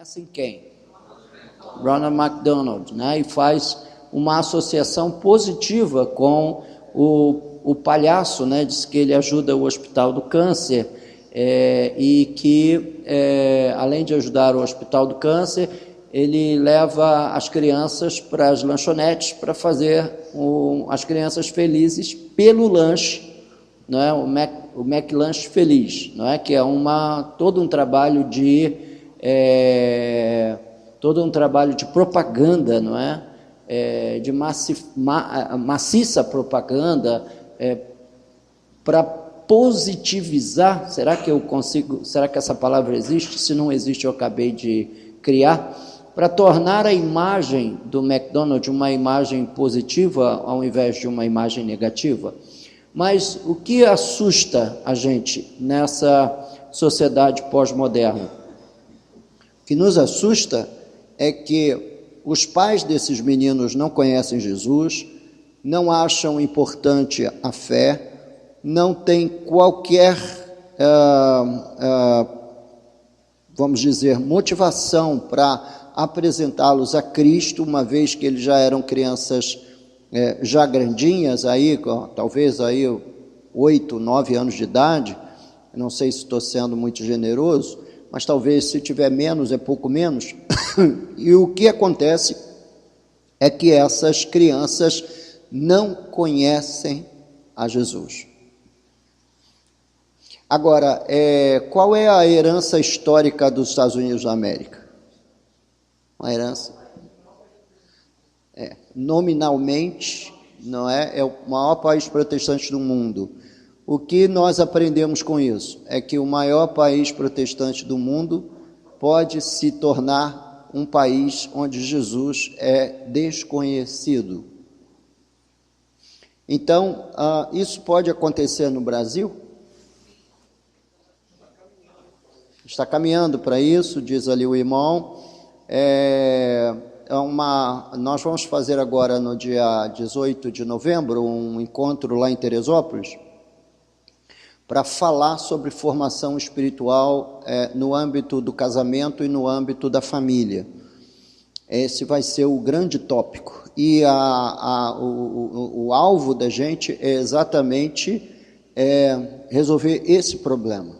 conhecem quem? Ronald McDonald, né? E faz uma associação positiva com o palhaço, né? Diz que ele ajuda o Hospital do Câncer e que, além de ajudar o Hospital do Câncer, ele leva as crianças para as lanchonetes para fazer as crianças felizes pelo lanche, não é? O McLanche Feliz, não é? Que é todo um trabalho de propaganda, não é? De maciça propaganda para positivizar. Será que essa palavra existe? Se não existe, eu acabei de criar, para tornar a imagem do McDonald's uma imagem positiva ao invés de uma imagem negativa. Mas o que assusta a gente nessa sociedade pós-moderna? O que nos assusta é que os pais desses meninos não conhecem Jesus, não acham importante a fé, não têm qualquer, vamos dizer, motivação para apresentá-los a Cristo, uma vez que eles já eram crianças já grandinhas, talvez 8, 9 anos de idade. Não sei se estou sendo muito generoso, mas talvez se tiver menos, é pouco menos. E o que acontece é que essas crianças não conhecem a Jesus. Agora, qual é a herança histórica dos Estados Unidos da América? Uma herança, nominalmente, não é o maior país protestante do mundo. O que nós aprendemos com isso? É que o maior país protestante do mundo pode se tornar um país onde Jesus é desconhecido. Então, isso pode acontecer no Brasil? Está caminhando para isso, diz ali o irmão. Nós vamos fazer agora no dia 18 de novembro um encontro lá em Teresópolis para falar sobre formação espiritual no âmbito do casamento e no âmbito da família. Esse vai ser o grande tópico. E o alvo da gente é exatamente resolver esse problema.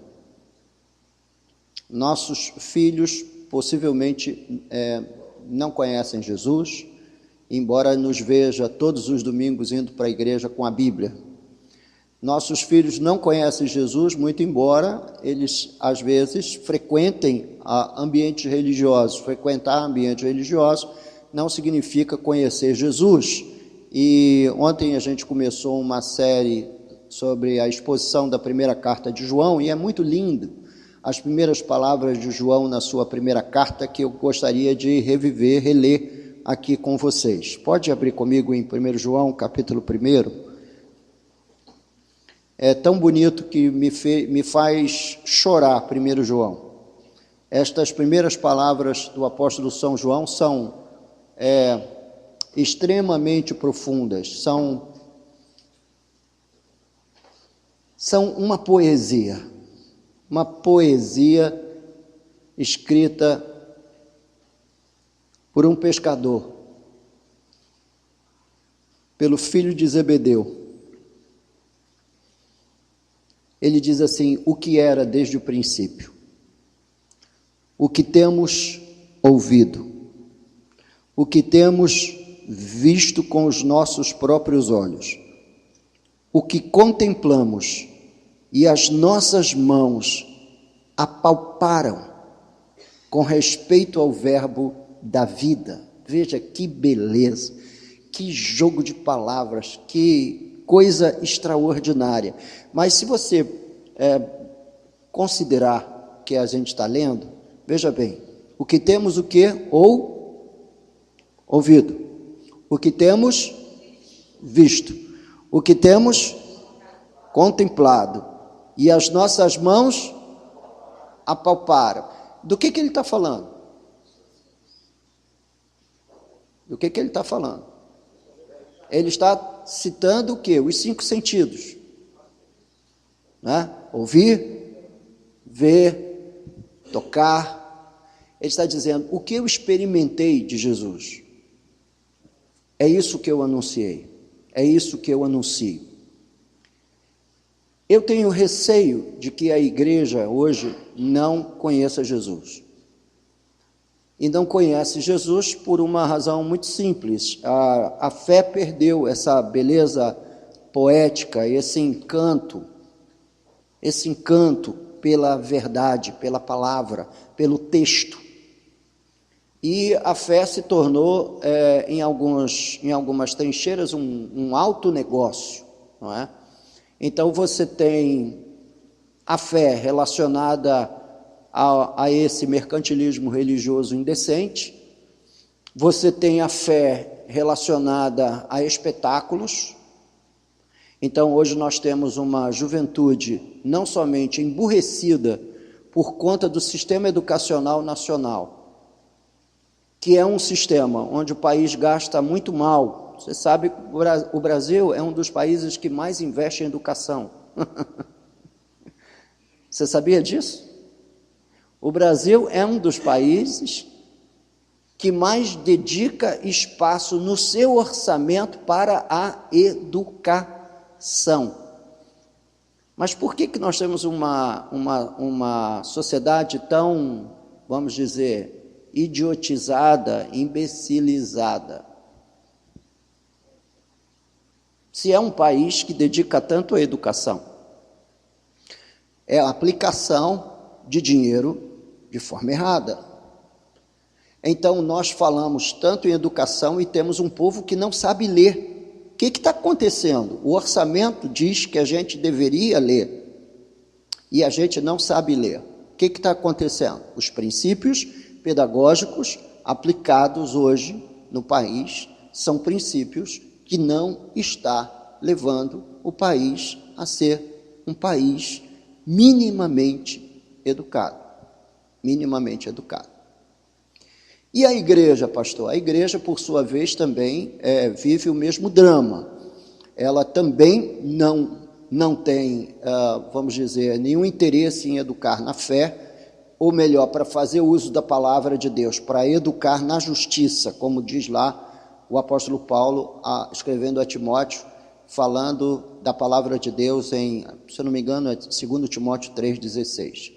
Nossos filhos possivelmente não conhecem Jesus, embora nos veja todos os domingos indo para a igreja com a Bíblia. Nossos filhos não conhecem Jesus, muito embora eles, às vezes, frequentem ambientes religiosos. Frequentar ambientes religiosos não significa conhecer Jesus. E ontem a gente começou uma série sobre a exposição da primeira carta de João, e é muito lindo as primeiras palavras de João na sua primeira carta, que eu gostaria de reler aqui com vocês. Pode abrir comigo em 1 João, capítulo 1. É tão bonito que me faz chorar 1 João. Estas primeiras palavras do apóstolo São João são extremamente profundas, são uma poesia escrita por um pescador, pelo filho de Zebedeu. Ele diz assim: o que era desde o princípio, o que temos ouvido, o que temos visto com os nossos próprios olhos, o que contemplamos e as nossas mãos apalparam com respeito ao verbo da vida. Veja que beleza, que jogo de palavras, que coisa extraordinária. Mas se você considerar que a gente está lendo, veja bem, o que temos o quê? Ouvido. O que temos visto. O que temos contemplado. E as nossas mãos apalparam. Do que ele está falando? Do que ele está falando? Ele está citando o quê? Os 5 sentidos. Né? Ouvir, ver, tocar. Ele está dizendo: o que eu experimentei de Jesus, é isso que eu anunciei, é isso que eu anuncio. Eu tenho receio de que a igreja hoje não conheça Jesus. E não conhece Jesus por uma razão muito simples. A fé perdeu essa beleza poética, esse encanto pela verdade, pela palavra, pelo texto. E a fé se tornou, em algumas trincheiras, um alto negócio, não é? Então você tem a fé relacionada a esse mercantilismo religioso indecente, você tem a fé relacionada a espetáculos. Então hoje nós temos uma juventude não somente emburrecida por conta do sistema educacional nacional, que é um sistema onde o país gasta muito mal. Você sabe que o Brasil é um dos países que mais investe em educação. Você sabia disso? O Brasil é um dos países que mais dedica espaço no seu orçamento para a educação. Mas por que nós temos uma sociedade tão, vamos dizer, idiotizada, imbecilizada? Se é um país que dedica tanto à educação, é a aplicação de dinheiro de forma errada. Então nós falamos tanto em educação e temos um povo que não sabe ler. O que está acontecendo? O orçamento diz que a gente deveria ler e a gente não sabe ler. O que está acontecendo? Os princípios pedagógicos aplicados hoje no país são princípios que não está levando o país a ser um país minimamente educado. Minimamente educado. E a igreja, pastor? A igreja, por sua vez, também vive o mesmo drama. Ela também não tem, vamos dizer, nenhum interesse em educar na fé, ou melhor, para fazer uso da palavra de Deus, para educar na justiça, como diz lá o apóstolo Paulo, escrevendo a Timóteo, falando da palavra de Deus em, se eu não me engano, é 2 Timóteo 3,16.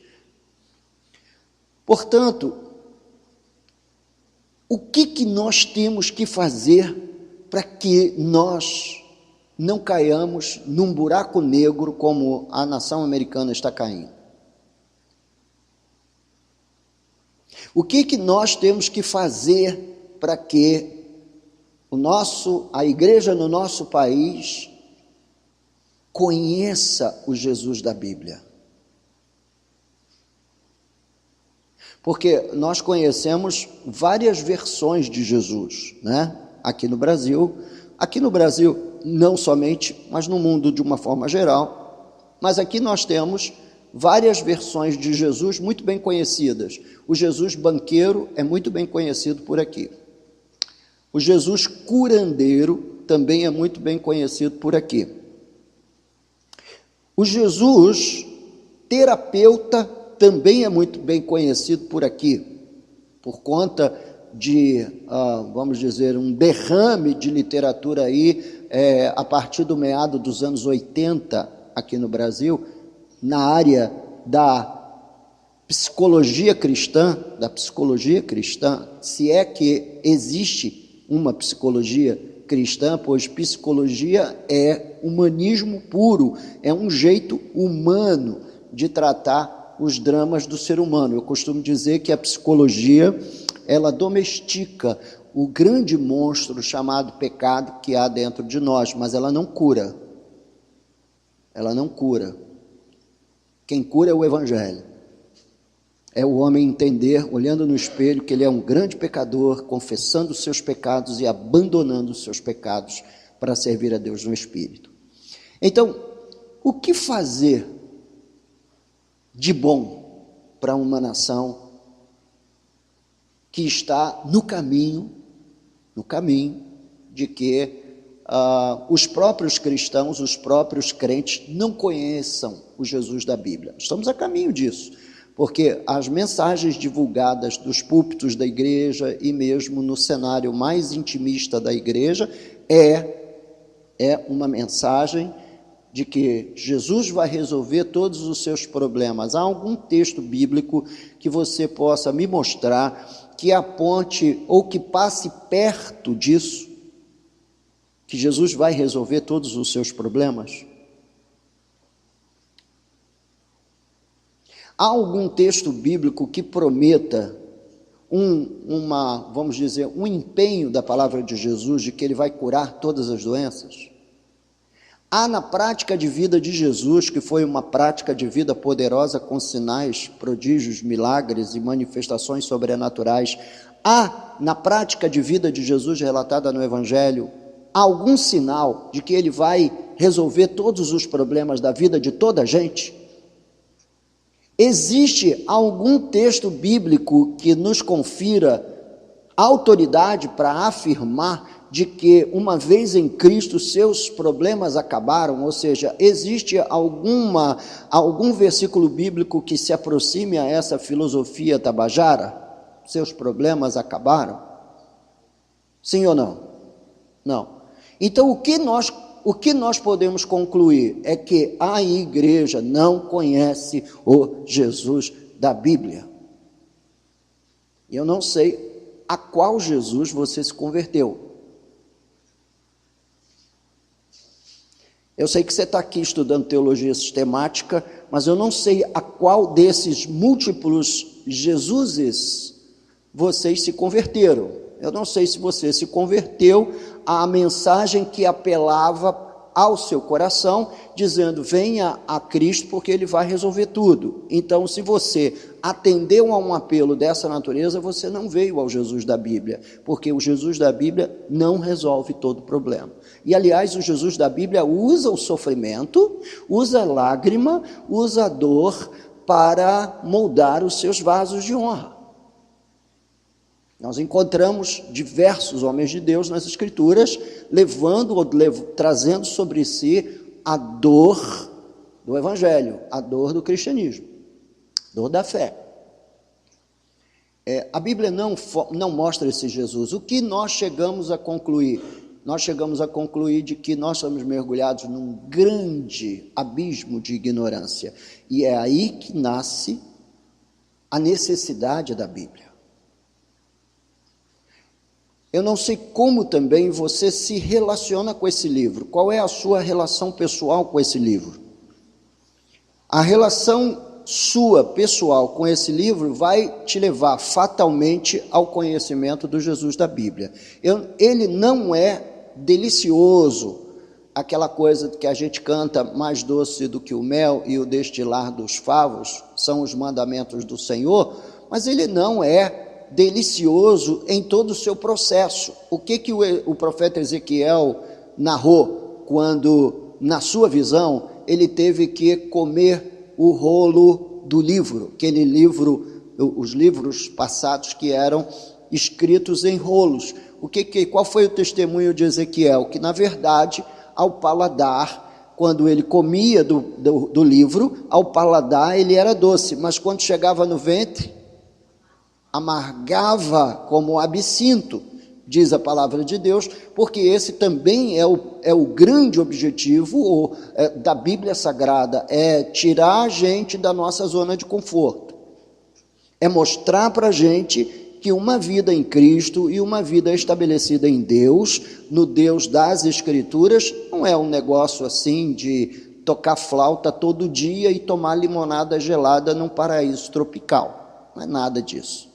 Portanto, o que nós temos que fazer para que nós não caiamos num buraco negro como a nação americana está caindo? O que nós temos que fazer para que a igreja no nosso país conheça o Jesus da Bíblia? Porque nós conhecemos várias versões de Jesus, né? Aqui no Brasil, não somente, mas no mundo de uma forma geral, mas aqui nós temos várias versões de Jesus muito bem conhecidas. O Jesus banqueiro é muito bem conhecido por aqui. O Jesus curandeiro também é muito bem conhecido por aqui. O Jesus terapeuta também é muito bem conhecido por aqui, por conta de, vamos dizer, um derrame de literatura aí, a partir do meado dos anos 80, aqui no Brasil, na área da psicologia cristã, se é que existe uma psicologia cristã, pois psicologia é humanismo puro, é um jeito humano de tratar os dramas do ser humano. Eu costumo dizer que a psicologia, ela domestica o grande monstro chamado pecado que há dentro de nós, mas ela não cura. Ela não cura. Quem cura é o Evangelho. É o homem entender, olhando no espelho, que ele é um grande pecador, confessando os seus pecados e abandonando os seus pecados para servir a Deus no Espírito. Então, o que fazer de bom para uma nação que está no caminho de que os próprios cristãos, os próprios crentes não conheçam o Jesus da Bíblia? Estamos a caminho disso. porque as mensagens divulgadas dos púlpitos da igreja e mesmo no cenário mais intimista da igreja é uma mensagem de que Jesus vai resolver todos os seus problemas. Há algum texto bíblico que você possa me mostrar que aponte ou que passe perto disso, que Jesus vai resolver todos os seus problemas? Há algum texto bíblico que prometa vamos dizer, um empenho da palavra de Jesus de que ele vai curar todas as doenças? Há na prática de vida de Jesus, que foi uma prática de vida poderosa com sinais, prodígios, milagres e manifestações sobrenaturais, há na prática de vida de Jesus relatada no Evangelho algum sinal de que ele vai resolver todos os problemas da vida de toda a gente? Existe algum texto bíblico que nos confira autoridade para afirmar de que uma vez em Cristo seus problemas acabaram? Ou seja, existe algum versículo bíblico que se aproxime a essa filosofia tabajara? Seus problemas acabaram? Sim ou não? Não. Então o que nós podemos concluir é que a igreja não conhece o Jesus da Bíblia. E eu não sei a qual Jesus você se converteu. Eu sei que você está aqui estudando teologia sistemática, mas eu não sei a qual desses múltiplos Jesuses vocês se converteram. Eu não sei se você se converteu à mensagem que apelava ao seu coração, dizendo: venha a Cristo porque ele vai resolver tudo. Então, se você atendeu a um apelo dessa natureza, você não veio ao Jesus da Bíblia, porque o Jesus da Bíblia não resolve todo problema. E, aliás, o Jesus da Bíblia usa o sofrimento, usa a lágrima, usa a dor para moldar os seus vasos de honra. Nós encontramos diversos homens de Deus nas Escrituras trazendo sobre si a dor do Evangelho, a dor do cristianismo, dor da fé. A Bíblia não mostra esse Jesus. O que nós chegamos a concluir? Nós chegamos a concluir de que nós somos mergulhados num grande abismo de ignorância. E é aí que nasce a necessidade da Bíblia. Eu não sei como também você se relaciona com esse livro. Qual é a sua relação pessoal com esse livro? A relação sua pessoal com esse livro vai te levar fatalmente ao conhecimento do Jesus da Bíblia. Ele não é delicioso, aquela coisa que a gente canta: mais doce do que o mel e o destilar dos favos são os mandamentos do Senhor, mas ele não é delicioso em todo o seu processo. O que o profeta Ezequiel narrou quando, na sua visão, ele teve que comer o rolo do livro, aquele livro, os livros passados que eram escritos em rolos? Qual foi o testemunho de Ezequiel? Que, na verdade, ao paladar, quando ele comia do livro, ao paladar ele era doce, mas quando chegava no ventre, amargava como absinto, diz a palavra de Deus, porque esse também é o grande objetivo da Bíblia Sagrada, é tirar a gente da nossa zona de conforto, é mostrar para a gente que uma vida em Cristo e uma vida estabelecida em Deus, no Deus das Escrituras, não é um negócio assim de tocar flauta todo dia e tomar limonada gelada num paraíso tropical, não é nada disso.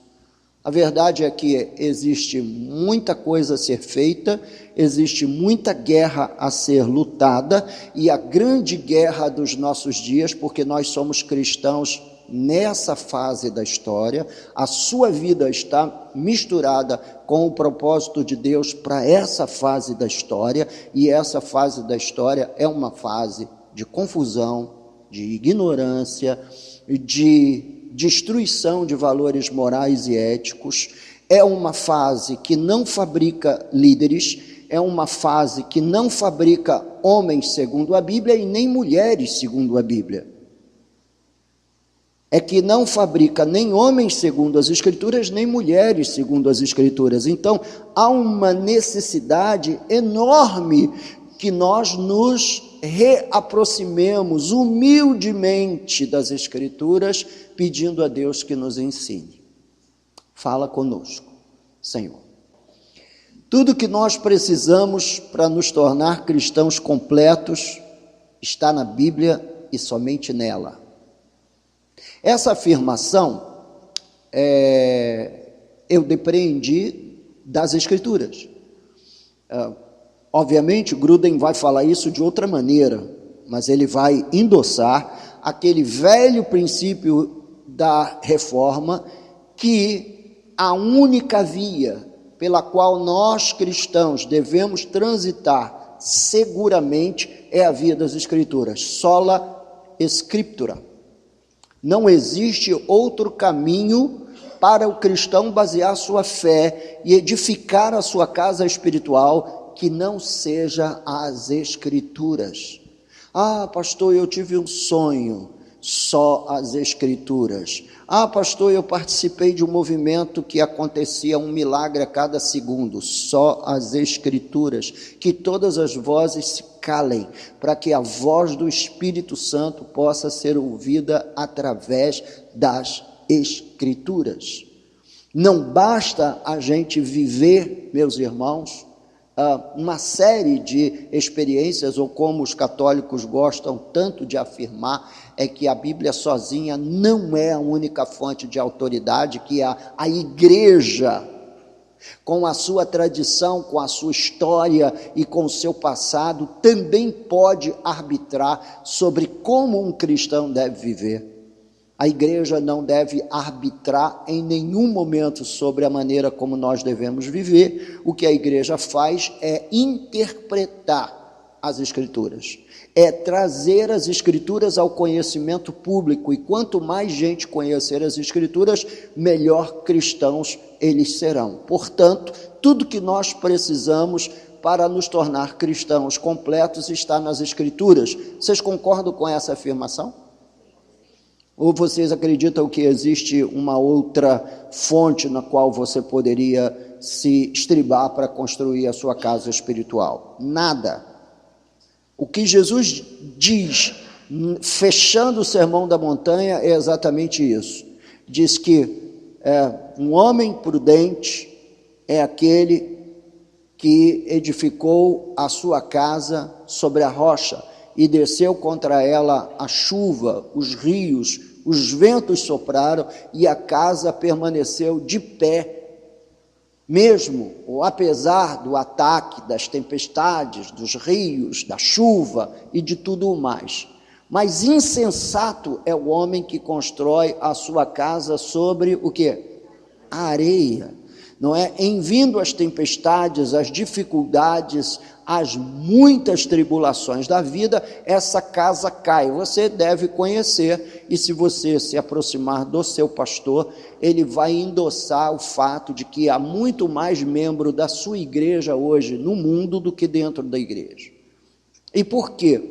A verdade é que existe muita coisa a ser feita, existe muita guerra a ser lutada, e a grande guerra dos nossos dias, porque nós somos cristãos nessa fase da história, a sua vida está misturada com o propósito de Deus para essa fase da história, e essa fase da história é uma fase de confusão, de ignorância, de destruição de valores morais e éticos. É uma fase que não fabrica líderes, é uma fase que não fabrica homens segundo a Bíblia e nem mulheres segundo a Bíblia. é que não fabrica nem homens segundo as Escrituras, nem mulheres segundo as Escrituras. Então, há uma necessidade enorme que nós nos reaproximemos humildemente das Escrituras, pedindo a Deus que nos ensine. Fala conosco, Senhor. Tudo que nós precisamos para nos tornar cristãos completos está na Bíblia e somente nela. Essa afirmação eu depreendi das Escrituras. Obviamente, Gruden vai falar isso de outra maneira, mas ele vai endossar aquele velho princípio da reforma, que a única via pela qual nós cristãos devemos transitar seguramente é a via das Escrituras, sola scriptura. Não existe outro caminho para o cristão basear sua fé e edificar a sua casa espiritual que não seja as Escrituras. Ah, pastor, eu tive um sonho. Só as Escrituras. Ah, pastor, eu participei de um movimento que acontecia um milagre a cada segundo. Só as Escrituras. Que todas as vozes se calem, para que a voz do Espírito Santo possa ser ouvida através das Escrituras. Não basta a gente viver, meus irmãos, uma série de experiências, ou como os católicos gostam tanto de afirmar, é que a Bíblia sozinha não é a única fonte de autoridade, que a igreja, com a sua tradição, com a sua história e com o seu passado, também pode arbitrar sobre como um cristão deve viver. A igreja não deve arbitrar em nenhum momento sobre a maneira como nós devemos viver. O que a igreja faz é interpretar as Escrituras, é trazer as Escrituras ao conhecimento público, e quanto mais gente conhecer as Escrituras, melhor cristãos eles serão. Portanto, tudo que nós precisamos para nos tornar cristãos completos está nas Escrituras. Vocês concordam com essa afirmação? Ou vocês acreditam que existe uma outra fonte na qual você poderia se estribar para construir a sua casa espiritual? Nada. O que Jesus diz, fechando o Sermão da Montanha, é exatamente isso. Diz que um homem prudente é aquele que edificou a sua casa sobre a rocha, e desceu contra ela a chuva, os rios, os ventos sopraram, e a casa permaneceu de pé, mesmo ou apesar do ataque das tempestades, dos rios, da chuva e de tudo o mais. Mas insensato é o homem que constrói a sua casa sobre o quê? A areia. Não é? Em vindo as tempestades, as dificuldades, as muitas tribulações da vida, essa casa cai. Você deve conhecer, e se você se aproximar do seu pastor, ele vai endossar o fato de que há muito mais membro da sua igreja hoje no mundo do que dentro da igreja. E por quê?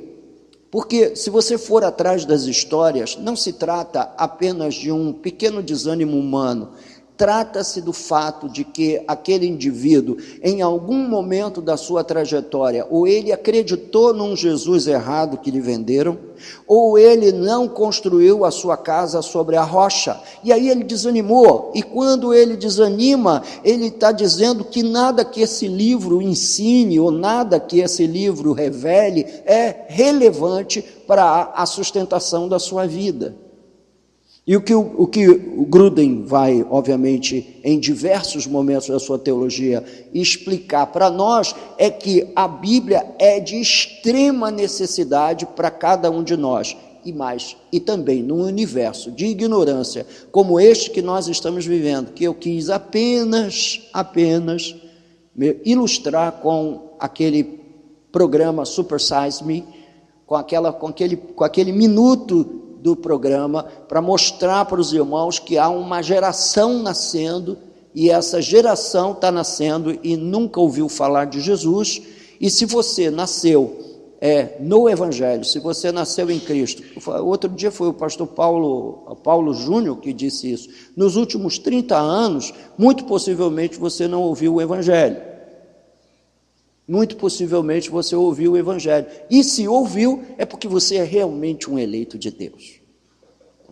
Porque se você for atrás das histórias, não se trata apenas de um pequeno desânimo humano. Trata-se do fato de que aquele indivíduo, em algum momento da sua trajetória, ou ele acreditou num Jesus errado que lhe venderam, ou ele não construiu a sua casa sobre a rocha, e aí ele desanimou, e quando ele desanima, ele está dizendo que nada que esse livro ensine, ou nada que esse livro revele, é relevante para a sustentação da sua vida. E o que o Gruden vai, obviamente, em diversos momentos da sua teologia, explicar para nós é que a Bíblia é de extrema necessidade para cada um de nós, e também num universo de ignorância como este que nós estamos vivendo, que eu quis apenas ilustrar com aquele programa Super Size Me, com aquele minuto do programa, para mostrar para os irmãos que há uma geração nascendo, e essa geração está nascendo e nunca ouviu falar de Jesus, e se você nasceu no Evangelho, se você nasceu em Cristo. Outro dia foi o pastor Paulo Júnior que disse isso. Nos últimos 30 anos, muito possivelmente você não ouviu o Evangelho. Muito possivelmente você ouviu o Evangelho. E se ouviu, é porque você é realmente um eleito de Deus.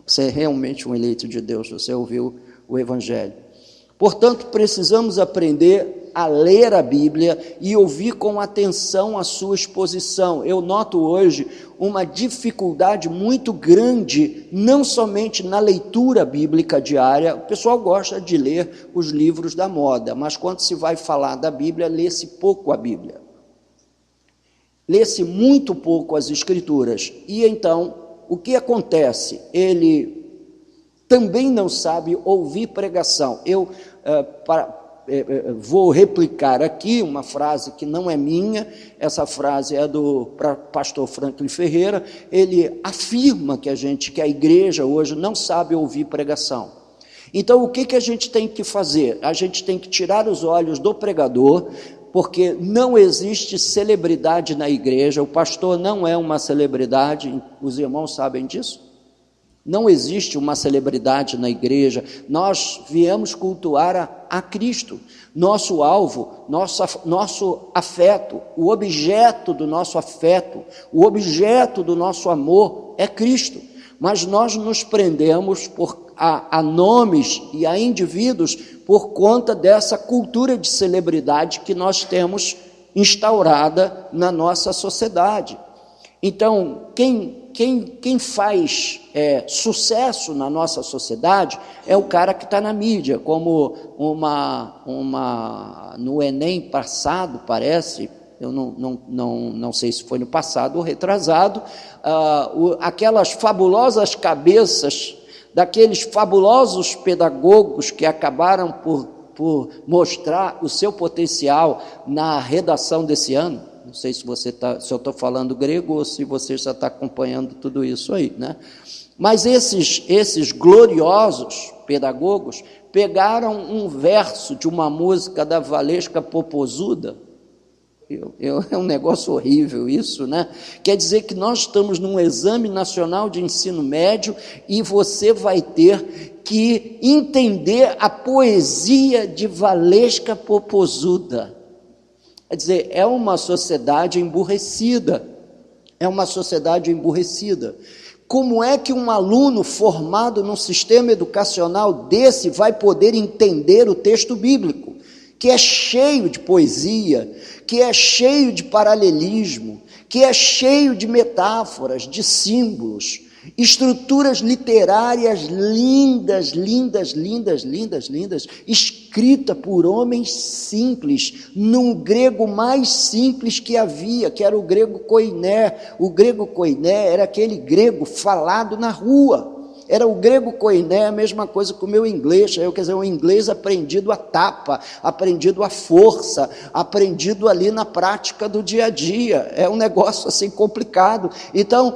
Você é realmente um eleito de Deus, você ouviu o Evangelho. Portanto, precisamos aprender a ler a Bíblia e ouvir com atenção a sua exposição. Eu noto hoje uma dificuldade muito grande, não somente na leitura bíblica diária. O pessoal gosta de ler os livros da moda, mas quando se vai falar da Bíblia, lê-se pouco a Bíblia. Lê-se muito pouco as Escrituras. E então, o que acontece? Ele também não sabe ouvir pregação. Eu vou replicar aqui uma frase que não é minha, essa frase é do pastor Franklin Ferreira. Ele afirma que a igreja hoje não sabe ouvir pregação. Então, o que a gente tem que fazer? A gente tem que tirar os olhos do pregador, porque não existe celebridade na igreja, o pastor não é uma celebridade, os irmãos sabem disso? Não existe uma celebridade na igreja, nós viemos cultuar a Cristo, nosso alvo, nosso afeto, o objeto do nosso afeto, o objeto do nosso amor é Cristo, mas nós nos prendemos a nomes e a indivíduos por conta dessa cultura de celebridade que nós temos instaurada na nossa sociedade. Então, quem faz sucesso na nossa sociedade é o cara que está na mídia, como no Enem passado, parece, eu não sei se foi no passado ou retrasado, aquelas fabulosas cabeças daqueles fabulosos pedagogos que acabaram por mostrar o seu potencial na redação desse ano. Não sei se eu estou falando grego ou se você já está acompanhando tudo isso aí, né? Mas esses gloriosos pedagogos pegaram um verso de uma música da Valesca Popozuda. É um negócio horrível isso, né? Quer dizer que nós estamos num exame nacional de ensino médio e você vai ter que entender a poesia de Valesca Popozuda. Quer dizer, é uma sociedade emburrecida, Como é que um aluno formado num sistema educacional desse vai poder entender o texto bíblico, que é cheio de poesia, que é cheio de paralelismo, que é cheio de metáforas, de símbolos, estruturas literárias lindas, escrita por homens simples, num grego mais simples que havia, que era o grego koiné. O grego koiné era aquele grego falado na rua. Era o grego koiné, a mesma coisa que o meu inglês, o inglês aprendido à tapa, aprendido à força, aprendido ali na prática do dia a dia. É um negócio assim complicado. Então,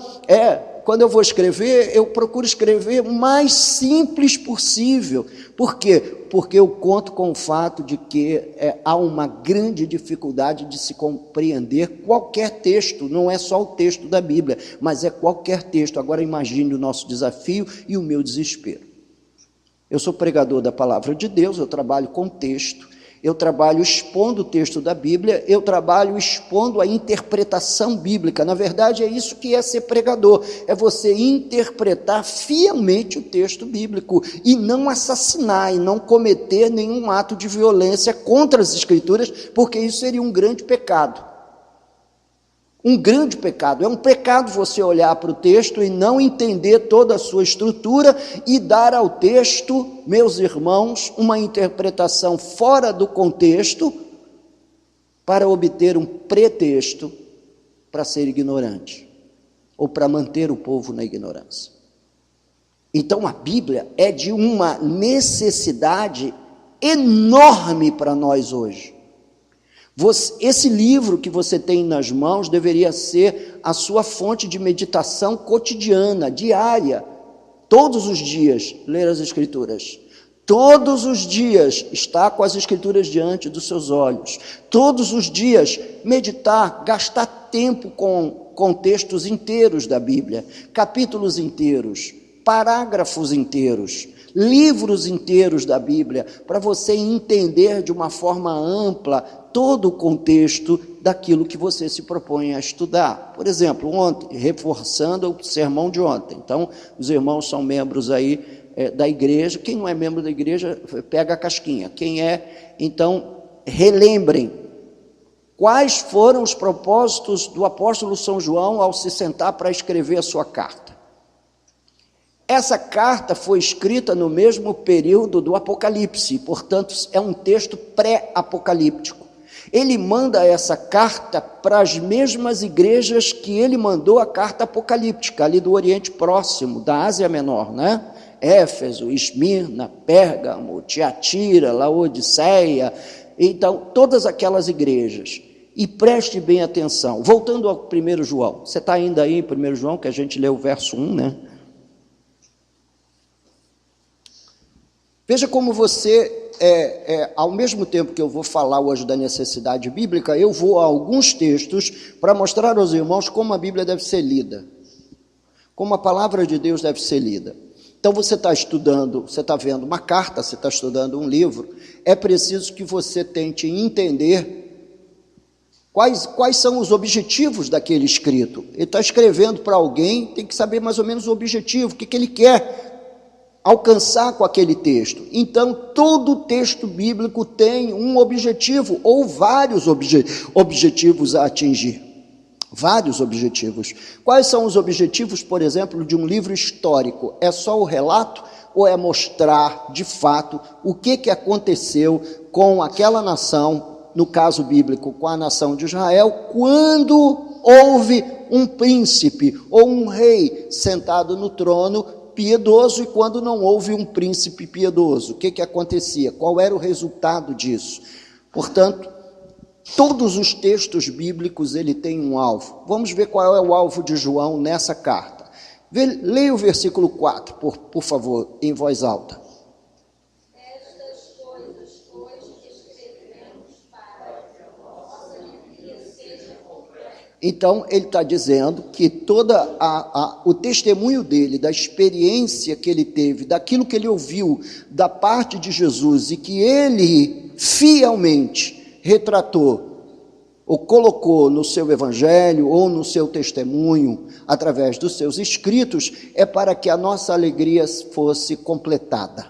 quando eu vou escrever, eu procuro escrever o mais simples possível. Por quê? Porque eu conto com o fato de que há uma grande dificuldade de se compreender qualquer texto, não é só o texto da Bíblia, mas é qualquer texto. Agora imagine o nosso desafio e o meu desespero. Eu sou pregador da palavra de Deus, eu trabalho com texto, eu trabalho expondo o texto da Bíblia, eu trabalho expondo a interpretação bíblica. Na verdade, é isso que é ser pregador, é você interpretar fielmente o texto bíblico e não assassinar e não cometer nenhum ato de violência contra as Escrituras, porque isso seria um grande pecado. Um grande pecado. É um pecado você olhar para o texto e não entender toda a sua estrutura e dar ao texto, meus irmãos, uma interpretação fora do contexto para obter um pretexto para ser ignorante ou para manter o povo na ignorância. Então a Bíblia é de uma necessidade enorme para nós hoje. Esse livro que você tem nas mãos deveria ser a sua fonte de meditação cotidiana, diária, todos os dias, ler as Escrituras. todos os dias estar com as Escrituras diante dos seus olhos, todos os dias meditar, gastar tempo com textos inteiros da Bíblia, capítulos inteiros, parágrafos inteiros, livros inteiros da Bíblia, para você entender de uma forma ampla todo o contexto daquilo que você se propõe a estudar. Por exemplo, ontem, reforçando o sermão de ontem, então, os irmãos são membros aí da igreja, quem não é membro da igreja, pega a casquinha, quem é, então, relembrem, quais foram os propósitos do apóstolo São João ao se sentar para escrever a sua carta. Essa carta foi escrita no mesmo período do Apocalipse, portanto, é um texto pré-apocalíptico. Ele manda essa carta para as mesmas igrejas que ele mandou a carta apocalíptica, ali do Oriente Próximo, da Ásia Menor, né? Éfeso, Esmirna, Pérgamo, Tiatira, Laodiceia, então, todas aquelas igrejas. E preste bem atenção, voltando ao 1 João, você está ainda aí em 1 João, que a gente leu o verso 1, né? Veja como você, ao mesmo tempo que eu vou falar hoje da necessidade bíblica, eu vou a alguns textos para mostrar aos irmãos como a Bíblia deve ser lida, como a palavra de Deus deve ser lida. Então você está estudando, você está vendo uma carta, você está estudando um livro, é preciso que você tente entender quais são os objetivos daquele escrito. Ele está escrevendo para alguém, tem que saber mais ou menos o objetivo, o que ele quer alcançar com aquele texto. Então, todo texto bíblico tem um objetivo, ou vários objetivos a atingir. Vários objetivos. Quais são os objetivos, por exemplo, de um livro histórico? É só o relato ou é mostrar, de fato, o que aconteceu com aquela nação, no caso bíblico, com a nação de Israel, quando houve um príncipe ou um rei sentado no trono piedoso e quando não houve um príncipe piedoso? O que acontecia? Qual era o resultado disso? Portanto, todos os textos bíblicos ele tem um alvo. Vamos ver qual é o alvo de João nessa carta. Leia o versículo 4, por favor, em voz alta. Estas coisas hoje escrevemos para que a nossa alegria seja completa. Então, ele está dizendo que todo o testemunho dele, da experiência que ele teve, daquilo que ele ouviu da parte de Jesus e que ele fielmente retratou ou colocou no seu evangelho ou no seu testemunho, através dos seus escritos, é para que a nossa alegria fosse completada.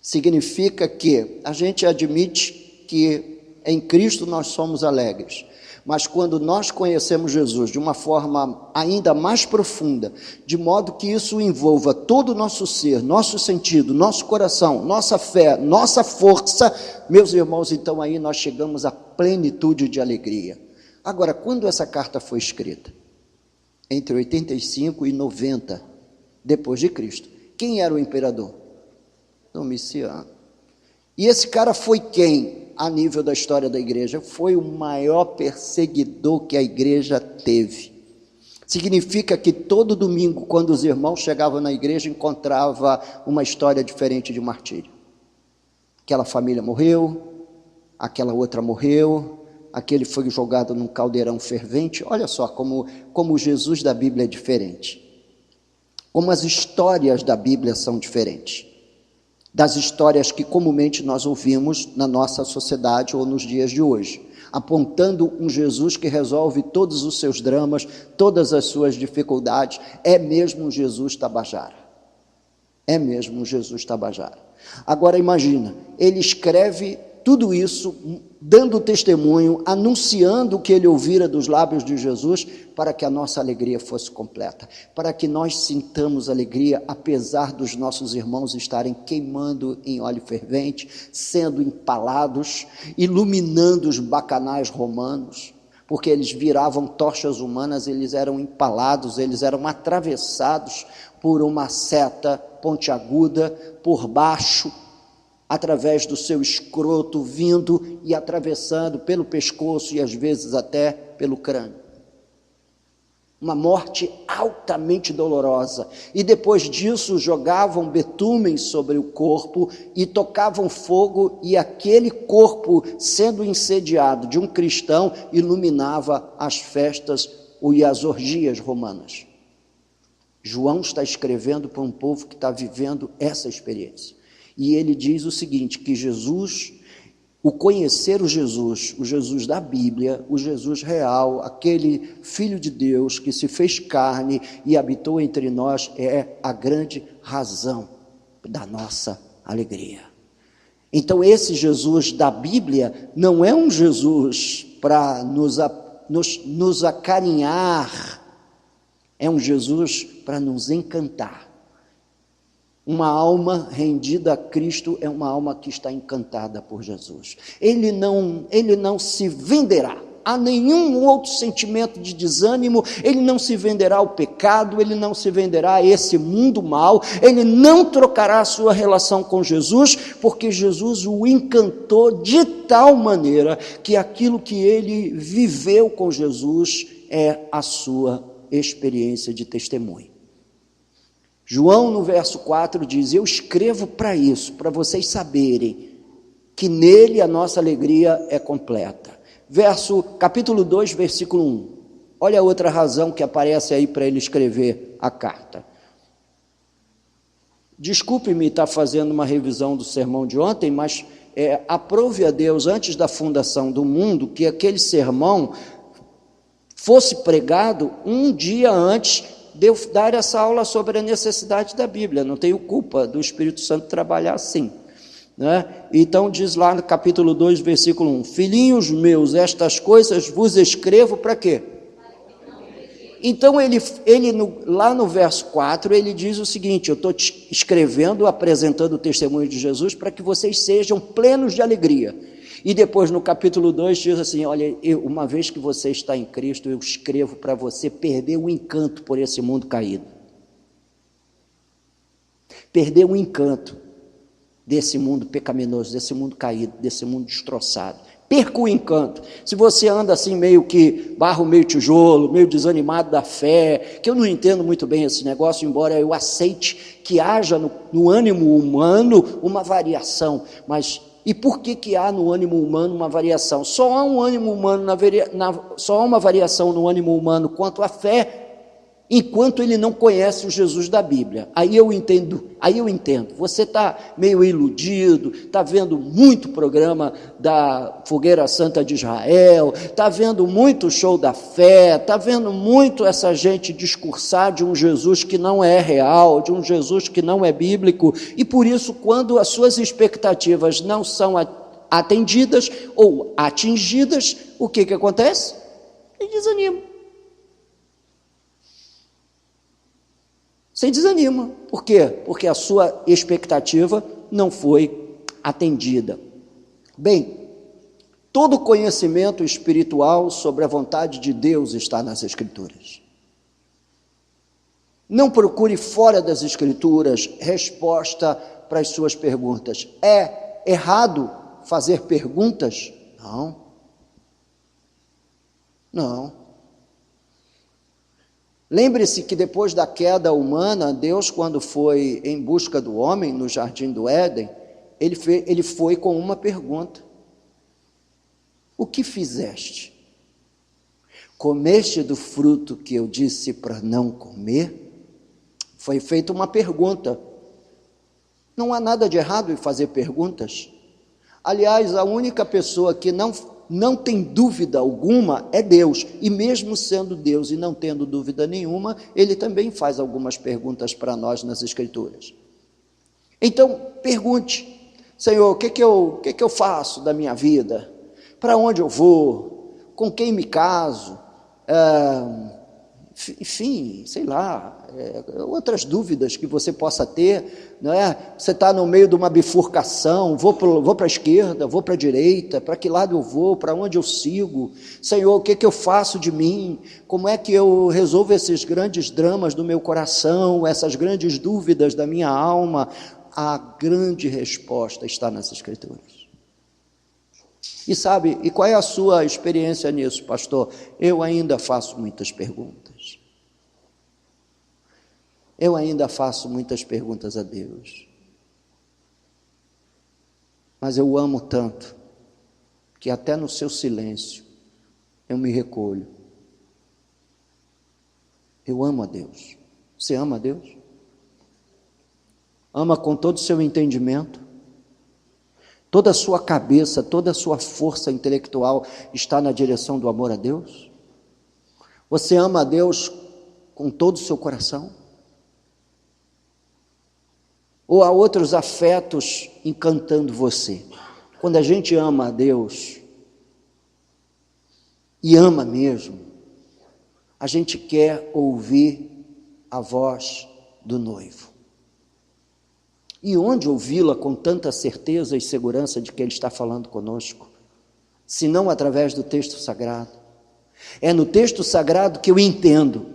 Significa que a gente admite que em Cristo nós somos alegres, mas quando nós conhecemos Jesus de uma forma ainda mais profunda, de modo que isso envolva todo o nosso ser, nosso sentido, nosso coração, nossa fé, nossa força, meus irmãos, então aí nós chegamos à plenitude de alegria. Agora, quando essa carta foi escrita? Entre 85 e 90 depois de Cristo. Quem era o imperador? Domiciano. E esse cara foi quem? A nível da história da igreja, foi o maior perseguidor que a igreja teve. Significa que todo domingo, quando os irmãos chegavam na igreja, encontrava uma história diferente de martírio. Aquela família morreu, aquela outra morreu, aquele foi jogado num caldeirão fervente. Olha só como o Jesus da Bíblia é diferente. Como as histórias da Bíblia são diferentes das histórias que comumente nós ouvimos na nossa sociedade ou nos dias de hoje, apontando um Jesus que resolve todos os seus dramas, todas as suas dificuldades. É mesmo um Jesus tabajara. É mesmo um Jesus tabajara. Agora imagina, ele escreve tudo isso, dando testemunho, anunciando o que ele ouvira dos lábios de Jesus, para que a nossa alegria fosse completa, para que nós sintamos alegria, apesar dos nossos irmãos estarem queimando em óleo fervente, sendo empalados, iluminando os bacanais romanos, porque eles viravam tochas humanas, eles eram empalados, eles eram atravessados por uma seta pontiaguda, por baixo, através do seu escroto, vindo e atravessando pelo pescoço e às vezes até pelo crânio. uma morte altamente dolorosa, e depois disso jogavam betume sobre o corpo e tocavam fogo, e aquele corpo, sendo incendiado de um cristão, iluminava as festas e as orgias romanas. João está escrevendo para um povo que está vivendo essa experiência, e ele diz o seguinte, que Jesus, o conhecer o Jesus da Bíblia, o Jesus real, aquele Filho de Deus que se fez carne e habitou entre nós, é a grande razão da nossa alegria. Então esse Jesus da Bíblia não é um Jesus para nos acarinhar, é um Jesus para nos encantar. Uma alma rendida a Cristo é uma alma que está encantada por Jesus. Ele não se venderá a nenhum outro sentimento de desânimo, ele não se venderá ao pecado, ele não se venderá a esse mundo mau, ele não trocará a sua relação com Jesus, porque Jesus o encantou de tal maneira que aquilo que ele viveu com Jesus é a sua experiência de testemunho. João, no verso 4, diz, eu escrevo para isso, para vocês saberem que nele a nossa alegria é completa. Capítulo 2, versículo 1. Olha a outra razão que aparece aí para ele escrever a carta. Desculpe-me estar fazendo uma revisão do sermão de ontem, mas aprove a Deus, antes da fundação do mundo, que aquele sermão fosse pregado um dia antes de eu dar essa aula sobre a necessidade da Bíblia. Não tenho culpa do Espírito Santo trabalhar assim, né? Então diz lá no capítulo 2, versículo 1, filhinhos meus, estas coisas vos escrevo para quê? Então lá no verso 4, ele diz o seguinte, eu estou te escrevendo, apresentando o testemunho de Jesus, para que vocês sejam plenos de alegria. E depois no capítulo 2 diz assim, olha, uma vez que você está em Cristo, eu escrevo para você perder o encanto por esse mundo caído. Perder o encanto desse mundo pecaminoso, desse mundo caído, desse mundo destroçado. Perca o encanto. Se você anda assim meio que barro, meio tijolo, meio desanimado da fé, que eu não entendo muito bem esse negócio, embora eu aceite que haja no ânimo humano uma variação, mas e por que há no ânimo humano uma variação? Só há um ânimo humano só há uma variação no ânimo humano quanto à fé, enquanto ele não conhece o Jesus da Bíblia. Aí eu entendo. Você está meio iludido, está vendo muito programa da Fogueira Santa de Israel, está vendo muito show da fé, está vendo muito essa gente discursar de um Jesus que não é real, de um Jesus que não é bíblico, e por isso, quando as suas expectativas não são atendidas ou atingidas, o que acontece? Ele desanima. Você desanima. Por quê? Porque a sua expectativa não foi atendida. Bem, todo conhecimento espiritual sobre a vontade de Deus está nas Escrituras. Não procure fora das Escrituras resposta para as suas perguntas. É errado fazer perguntas? Não. Lembre-se que depois da queda humana, Deus, quando foi em busca do homem no jardim do Éden, ele foi com uma pergunta: o que fizeste? Comeste do fruto que eu disse para não comer? Foi feita uma pergunta. Não há nada de errado em fazer perguntas. Aliás, a única pessoa que não tem dúvida alguma é Deus, e mesmo sendo Deus e não tendo dúvida nenhuma, ele também faz algumas perguntas para nós nas Escrituras. Então, pergunte: Senhor, o que eu faço da minha vida? Para onde eu vou? Com quem me caso? Enfim, sei lá, outras dúvidas que você possa ter, não é? Você está no meio de uma bifurcação, vou para a esquerda, vou para a direita, para que lado eu vou, para onde eu sigo? Senhor, o que eu faço de mim? Como é que eu resolvo esses grandes dramas do meu coração, essas grandes dúvidas da minha alma? A grande resposta está nas Escrituras. E sabe, e qual é a sua experiência nisso, pastor? Eu ainda faço muitas perguntas. Eu ainda faço muitas perguntas a Deus. Mas eu o amo tanto, que até no seu silêncio, eu me recolho. Eu amo a Deus. Você ama a Deus? Ama com todo o seu entendimento? Toda a sua cabeça, toda a sua força intelectual está na direção do amor a Deus? Você ama a Deus com todo o seu coração? Ou há outros afetos encantando você? Quando a gente ama a Deus, e ama mesmo, a gente quer ouvir a voz do noivo. E onde ouvi-la com tanta certeza e segurança de que Ele está falando conosco? Se não através do texto sagrado. É no texto sagrado que eu entendo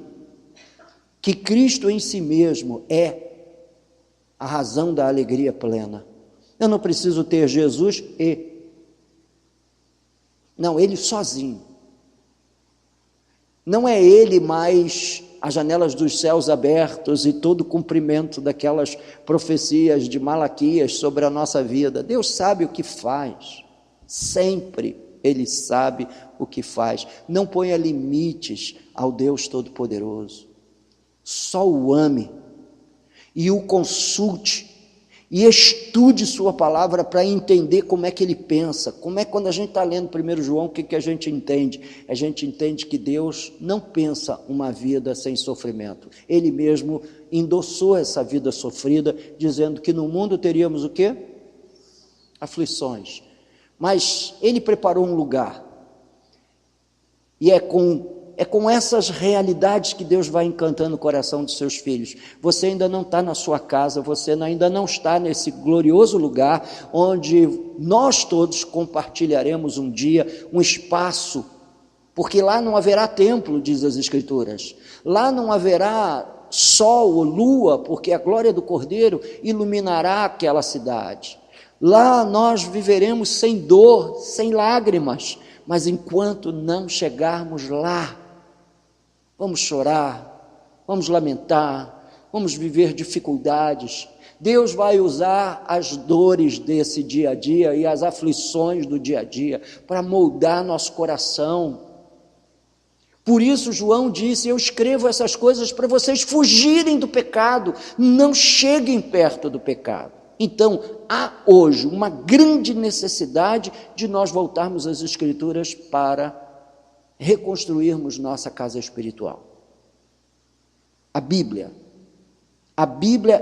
que Cristo em si mesmo é a razão da alegria plena. Eu não preciso ter Jesus não, Ele sozinho. Não é Ele mais as janelas dos céus abertos e todo o cumprimento daquelas profecias de Malaquias sobre a nossa vida. Deus sabe o que faz, sempre Ele sabe o que faz. Não ponha limites ao Deus Todo-Poderoso. Só o ame e o consulte e estude sua palavra para entender como é que Ele pensa. Como é que quando a gente está lendo 1 João, o que a gente entende? A gente entende que Deus não pensa uma vida sem sofrimento. Ele mesmo endossou essa vida sofrida, dizendo que no mundo teríamos o quê? Aflições. Mas Ele preparou um lugar. E é com essas realidades que Deus vai encantando o coração dos seus filhos. Você ainda não está na sua casa, você ainda não está nesse glorioso lugar onde nós todos compartilharemos um dia, um espaço, porque lá não haverá templo, diz as Escrituras. Lá não haverá sol ou lua, porque a glória do Cordeiro iluminará aquela cidade. Lá nós viveremos sem dor, sem lágrimas, mas enquanto não chegarmos lá, vamos chorar, vamos lamentar, vamos viver dificuldades. Deus vai usar as dores desse dia a dia e as aflições do dia a dia para moldar nosso coração. Por isso João disse: eu escrevo essas coisas para vocês fugirem do pecado, não cheguem perto do pecado. Então, há hoje uma grande necessidade de nós voltarmos às Escrituras para reconstruirmos nossa casa espiritual. A Bíblia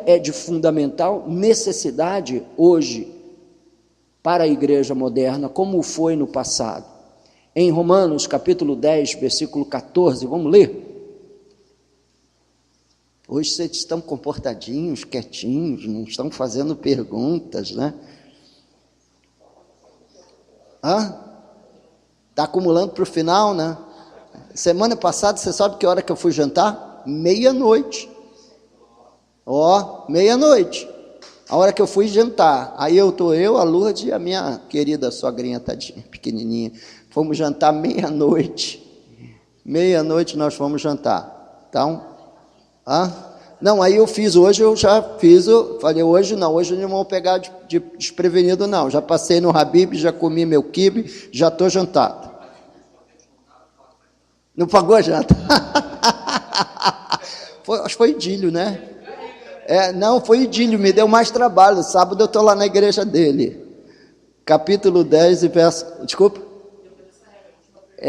é de fundamental necessidade hoje para a igreja moderna, como foi no passado. Em Romanos capítulo 10, versículo 14, vamos ler? Hoje vocês estão comportadinhos, quietinhos, não estão fazendo perguntas, né? Está acumulando para o final, né? Semana passada, você sabe que hora que eu fui jantar? Meia-noite. Meia-noite. A hora que eu fui jantar. Aí eu, a Lourdes e a minha querida sogrinha, tadinha, pequenininha. Fomos jantar meia-noite. Meia-noite nós fomos jantar. Então, não, aí eu fiz hoje, eu já fiz, eu falei, hoje não vou pegar de desprevenido não, já passei no Habib, já comi meu quibe, já estou jantado. Não pagou a janta? Acho que foi idílio, né? Não, foi idílio, me deu mais trabalho, sábado eu estou lá na igreja dele. Capítulo 10 e verso, desculpa?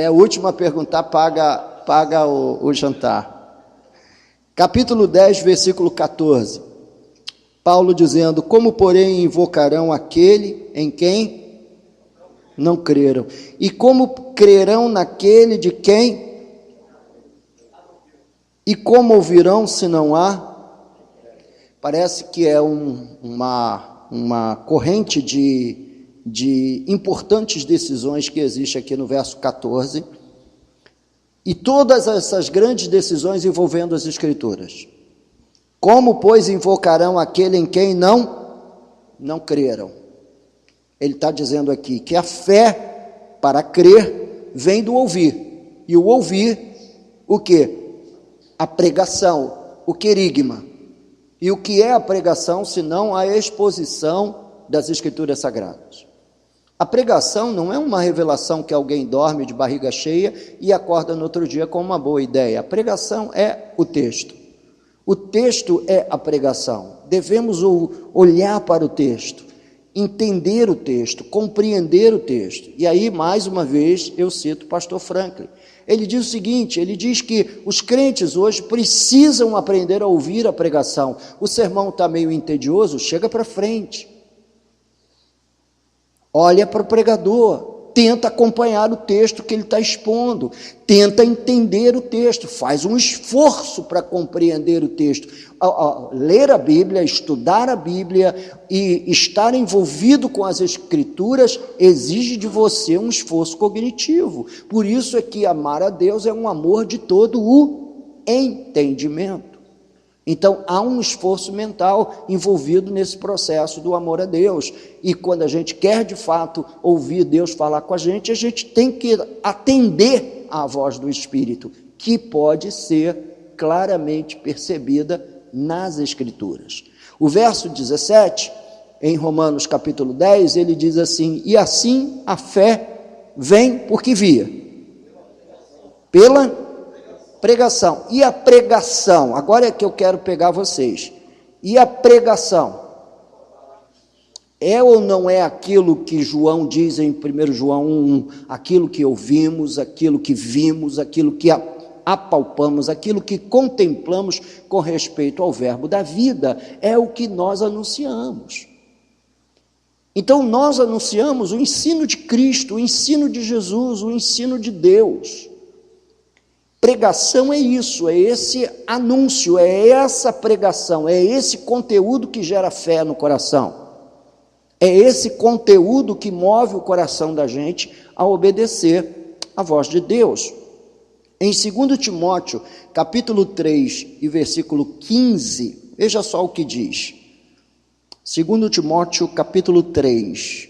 A última a perguntar, paga o jantar. Capítulo 10, versículo 14, Paulo dizendo: como porém invocarão aquele em quem não creram? E como crerão naquele de quem? E como ouvirão se não há? Parece que é uma corrente de importantes decisões que existe aqui no verso 14, e todas essas grandes decisões envolvendo as Escrituras. Como, pois, invocarão aquele em quem não creram? Ele está dizendo aqui que a fé para crer vem do ouvir. E o ouvir, o quê? A pregação, o querigma. E o que é a pregação, senão a exposição das Escrituras Sagradas? A pregação não é uma revelação que alguém dorme de barriga cheia e acorda no outro dia com uma boa ideia. A pregação é o texto. O texto é a pregação. Devemos olhar para o texto, entender o texto, compreender o texto. E aí, mais uma vez, eu cito o pastor Franklin. Ele diz o seguinte, ele diz que os crentes hoje precisam aprender a ouvir a pregação. O sermão está meio entedioso, chega para frente. Olha para o pregador, tenta acompanhar o texto que ele está expondo, tenta entender o texto, faz um esforço para compreender o texto. Ler a Bíblia, estudar a Bíblia e estar envolvido com as Escrituras exige de você um esforço cognitivo. Por isso é que amar a Deus é um amor de todo o entendimento. Então, há um esforço mental envolvido nesse processo do amor a Deus. E quando a gente quer, de fato, ouvir Deus falar com a gente tem que atender à voz do Espírito, que pode ser claramente percebida nas Escrituras. O verso 17, em Romanos capítulo 10, ele diz assim, e assim a fé vem por que via? Pela pregação. E a pregação? Agora é que eu quero pegar vocês. E a pregação? É ou não é aquilo que João diz em 1 João 1:1? Aquilo que ouvimos, aquilo que vimos, aquilo que apalpamos, aquilo que contemplamos com respeito ao verbo da vida, é o que nós anunciamos. Então nós anunciamos o ensino de Cristo, o ensino de Jesus, o ensino de Deus. Pregação é isso, é esse anúncio, é essa pregação, é esse conteúdo que gera fé no coração. É esse conteúdo que move o coração da gente a obedecer à voz de Deus. Em 2 Timóteo, capítulo 3 e versículo 15, veja só o que diz. 2 Timóteo, capítulo 3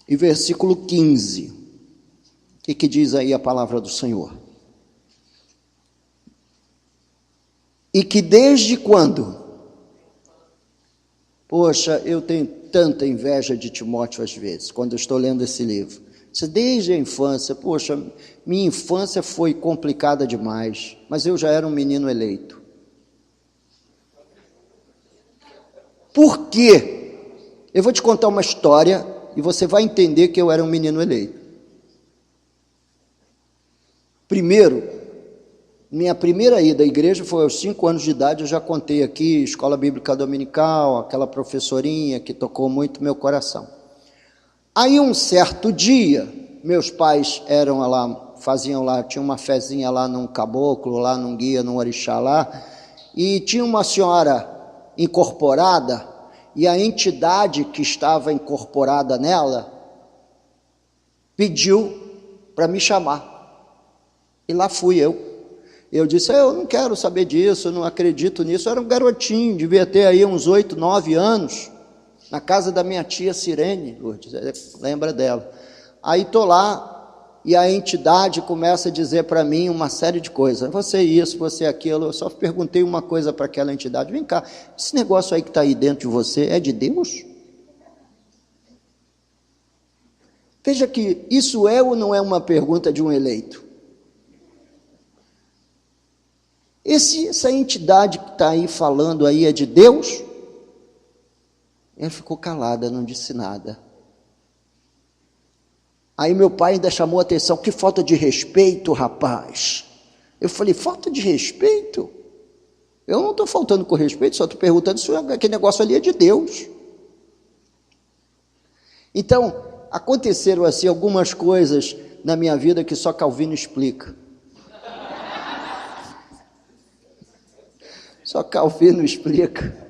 e versículo 15. O que diz aí a palavra do Senhor? E que desde quando? Poxa, eu tenho tanta inveja de Timóteo às vezes, quando eu estou lendo esse livro. Desde a infância, poxa, minha infância foi complicada demais, mas eu já era um menino eleito. Por quê? Eu vou te contar uma história e você vai entender que eu era um menino eleito. Primeiro, minha primeira ida à igreja foi aos 5 anos de idade, eu já contei aqui, escola bíblica dominical, aquela professorinha que tocou muito meu coração. Aí um certo dia, meus pais eram lá, faziam lá, tinha uma fezinha lá num caboclo, lá num guia, num orixá lá, e tinha uma senhora incorporada, e a entidade que estava incorporada nela, pediu para me chamar. E lá fui eu. Eu disse, eu não quero saber disso, eu não acredito nisso. Eu era um garotinho, devia ter aí uns 8, 9 anos, na casa da minha tia Sirene, Lourdes, lembra dela. Aí estou lá, e a entidade começa a dizer para mim uma série de coisas. Você isso, você aquilo. Eu só perguntei uma coisa para aquela entidade. Vem cá, esse negócio aí que está aí dentro de você é de Deus? Veja que isso é ou não é uma pergunta de um eleito? Essa entidade que está aí falando aí é de Deus? Ela ficou calada, não disse nada. Aí meu pai ainda chamou a atenção, que falta de respeito, rapaz. Eu falei, falta de respeito? Eu não estou faltando com respeito, só estou perguntando se aquele negócio ali é de Deus. Então, aconteceram assim algumas coisas na minha vida que só Calvino explica. Só Calvino explica.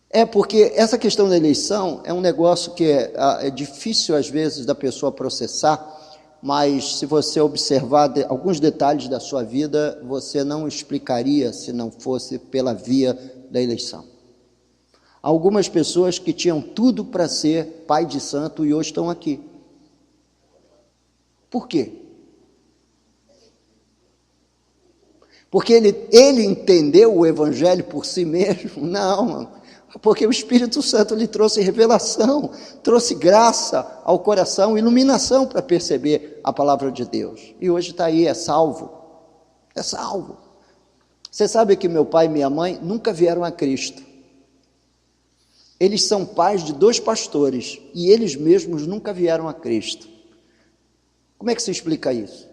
É porque essa questão da eleição é um negócio que é difícil às vezes da pessoa processar, mas se você observar alguns detalhes da sua vida, você não explicaria se não fosse pela via da eleição. Algumas pessoas que tinham tudo para ser pai de santo e hoje estão aqui. Por quê? Porque ele entendeu o evangelho por si mesmo? Não, porque o Espírito Santo lhe trouxe revelação, trouxe graça ao coração, iluminação para perceber a palavra de Deus. E hoje está aí, é salvo. É salvo. Você sabe que meu pai e minha mãe nunca vieram a Cristo. Eles são pais de 2 pastores e eles mesmos nunca vieram a Cristo. Como é que se explica isso?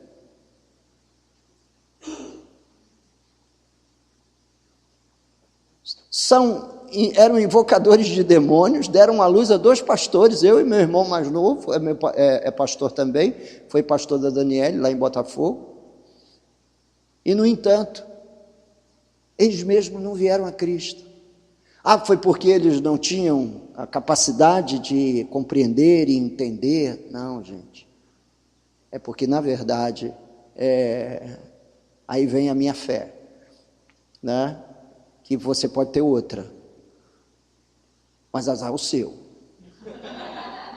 Eram invocadores de demônios, deram à luz a 2 pastores, eu e meu irmão mais novo, é pastor também, foi pastor da Daniele, lá em Botafogo. E, no entanto, eles mesmos não vieram a Cristo. Foi porque eles não tinham a capacidade de compreender e entender? Não, gente. É porque, na verdade, aí vem a minha fé, né? Que você pode ter outra, mas azar o seu,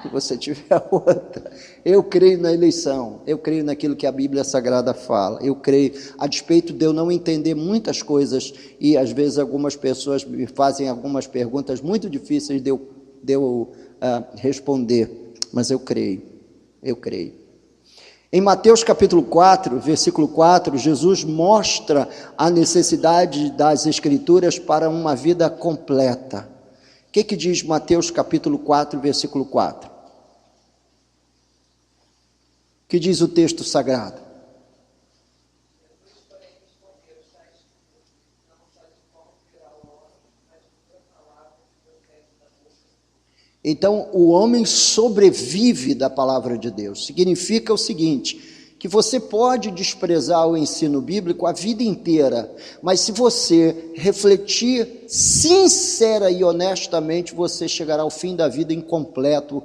se você tiver outra. Eu creio na eleição, eu creio naquilo que a Bíblia Sagrada fala, eu creio, a despeito de eu não entender muitas coisas, e às vezes algumas pessoas me fazem algumas perguntas muito difíceis de eu responder, mas eu creio. Em Mateus capítulo 4, versículo 4, Jesus mostra a necessidade das Escrituras para uma vida completa. O que diz Mateus capítulo 4, versículo 4? O que diz o texto sagrado? Então, o homem sobrevive da palavra de Deus. Significa o seguinte, que você pode desprezar o ensino bíblico a vida inteira, mas se você refletir sincera e honestamente, você chegará ao fim da vida incompleto,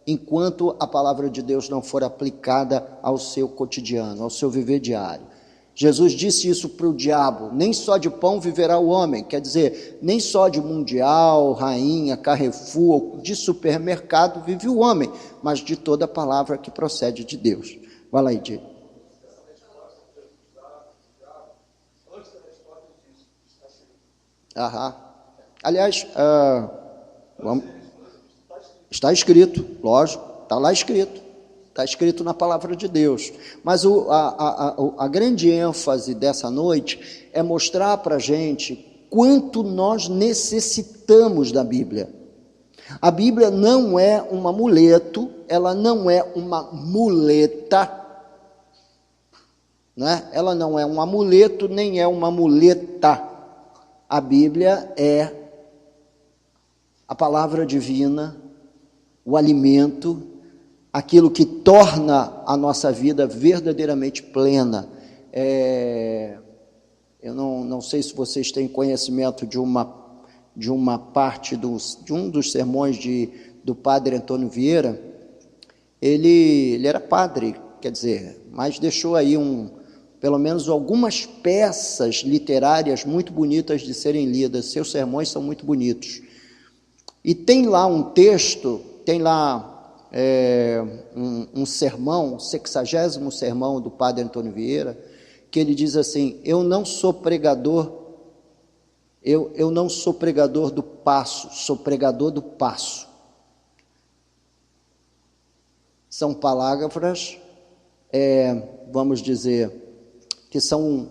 enquanto a palavra de Deus não for aplicada ao seu cotidiano, ao seu viver diário. Jesus disse isso para o diabo: nem só de pão viverá o homem, quer dizer, nem só de Mundial, Rainha, Carrefour, de supermercado vive o homem, mas de toda a palavra que procede de Deus. Vai lá, Diego. Aliás, está escrito, lógico, está lá escrito. Está escrito na palavra de Deus, mas a grande ênfase dessa noite é mostrar para a gente quanto nós necessitamos da Bíblia. A Bíblia não é um amuleto, ela não é uma muleta, né? Ela não é um amuleto, nem é uma muleta. A Bíblia é a palavra divina, o alimento, aquilo que torna a nossa vida verdadeiramente plena. Eu não sei se vocês têm conhecimento de uma parte de um dos sermões do padre Antônio Vieira. Ele era padre, quer dizer, mas deixou aí pelo menos algumas peças literárias muito bonitas de serem lidas. Seus sermões são muito bonitos. E tem lá um texto, tem lá um sermão, o 60º sermão do padre Antônio Vieira, que ele diz assim: eu não sou pregador, eu não sou pregador do passo, sou pregador do passo. São palavras, vamos dizer, que são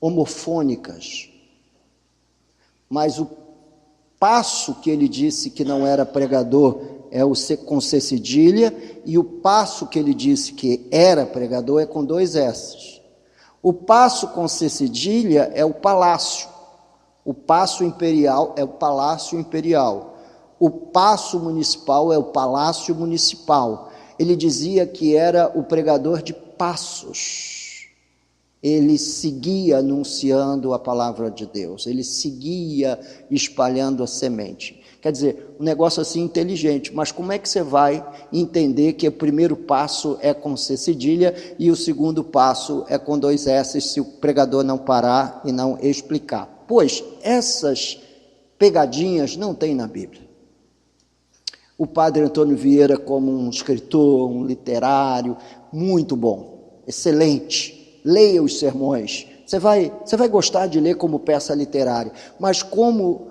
homofônicas, mas o passo que ele disse que não era pregador é o com C cedilha, e o passo que ele disse que era pregador é com 2 S. O passo com C cedilha é o palácio, o passo imperial é o palácio imperial, o passo municipal é o palácio municipal. Ele dizia que era o pregador de passos. Ele seguia anunciando a palavra de Deus, ele seguia espalhando a semente. Quer dizer, um negócio assim inteligente, mas como é que você vai entender que o primeiro passo é com C cedilha e o segundo passo é com 2 S, se o pregador não parar e não explicar? Pois essas pegadinhas não tem na Bíblia. o Padre Antônio Vieira como um escritor, um literário, muito bom, excelente. Leia os sermões, você vai gostar de ler como peça literária, mas como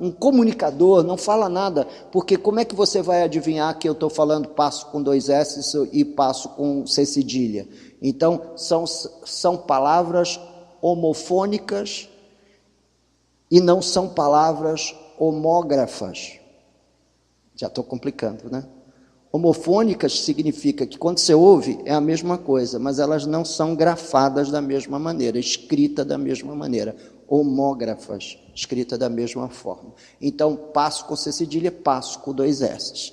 um comunicador não fala nada, porque como é que você vai adivinhar que eu estou falando passo com 2 S e passo com C cedilha? Então, são palavras homofônicas e não são palavras homógrafas. Já estou complicando, né? Homofônicas significa que quando você ouve é a mesma coisa, mas elas não são grafadas da mesma maneira, escrita da mesma maneira. Homógrafas, escrita da mesma forma. Então, passo com C cedilha, passo com 2 S.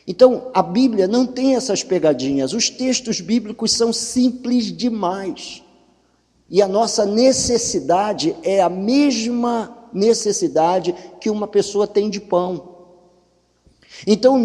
Então, a Bíblia não tem essas pegadinhas. Os textos bíblicos são simples demais. E a nossa necessidade é a mesma necessidade que uma pessoa tem de pão. Então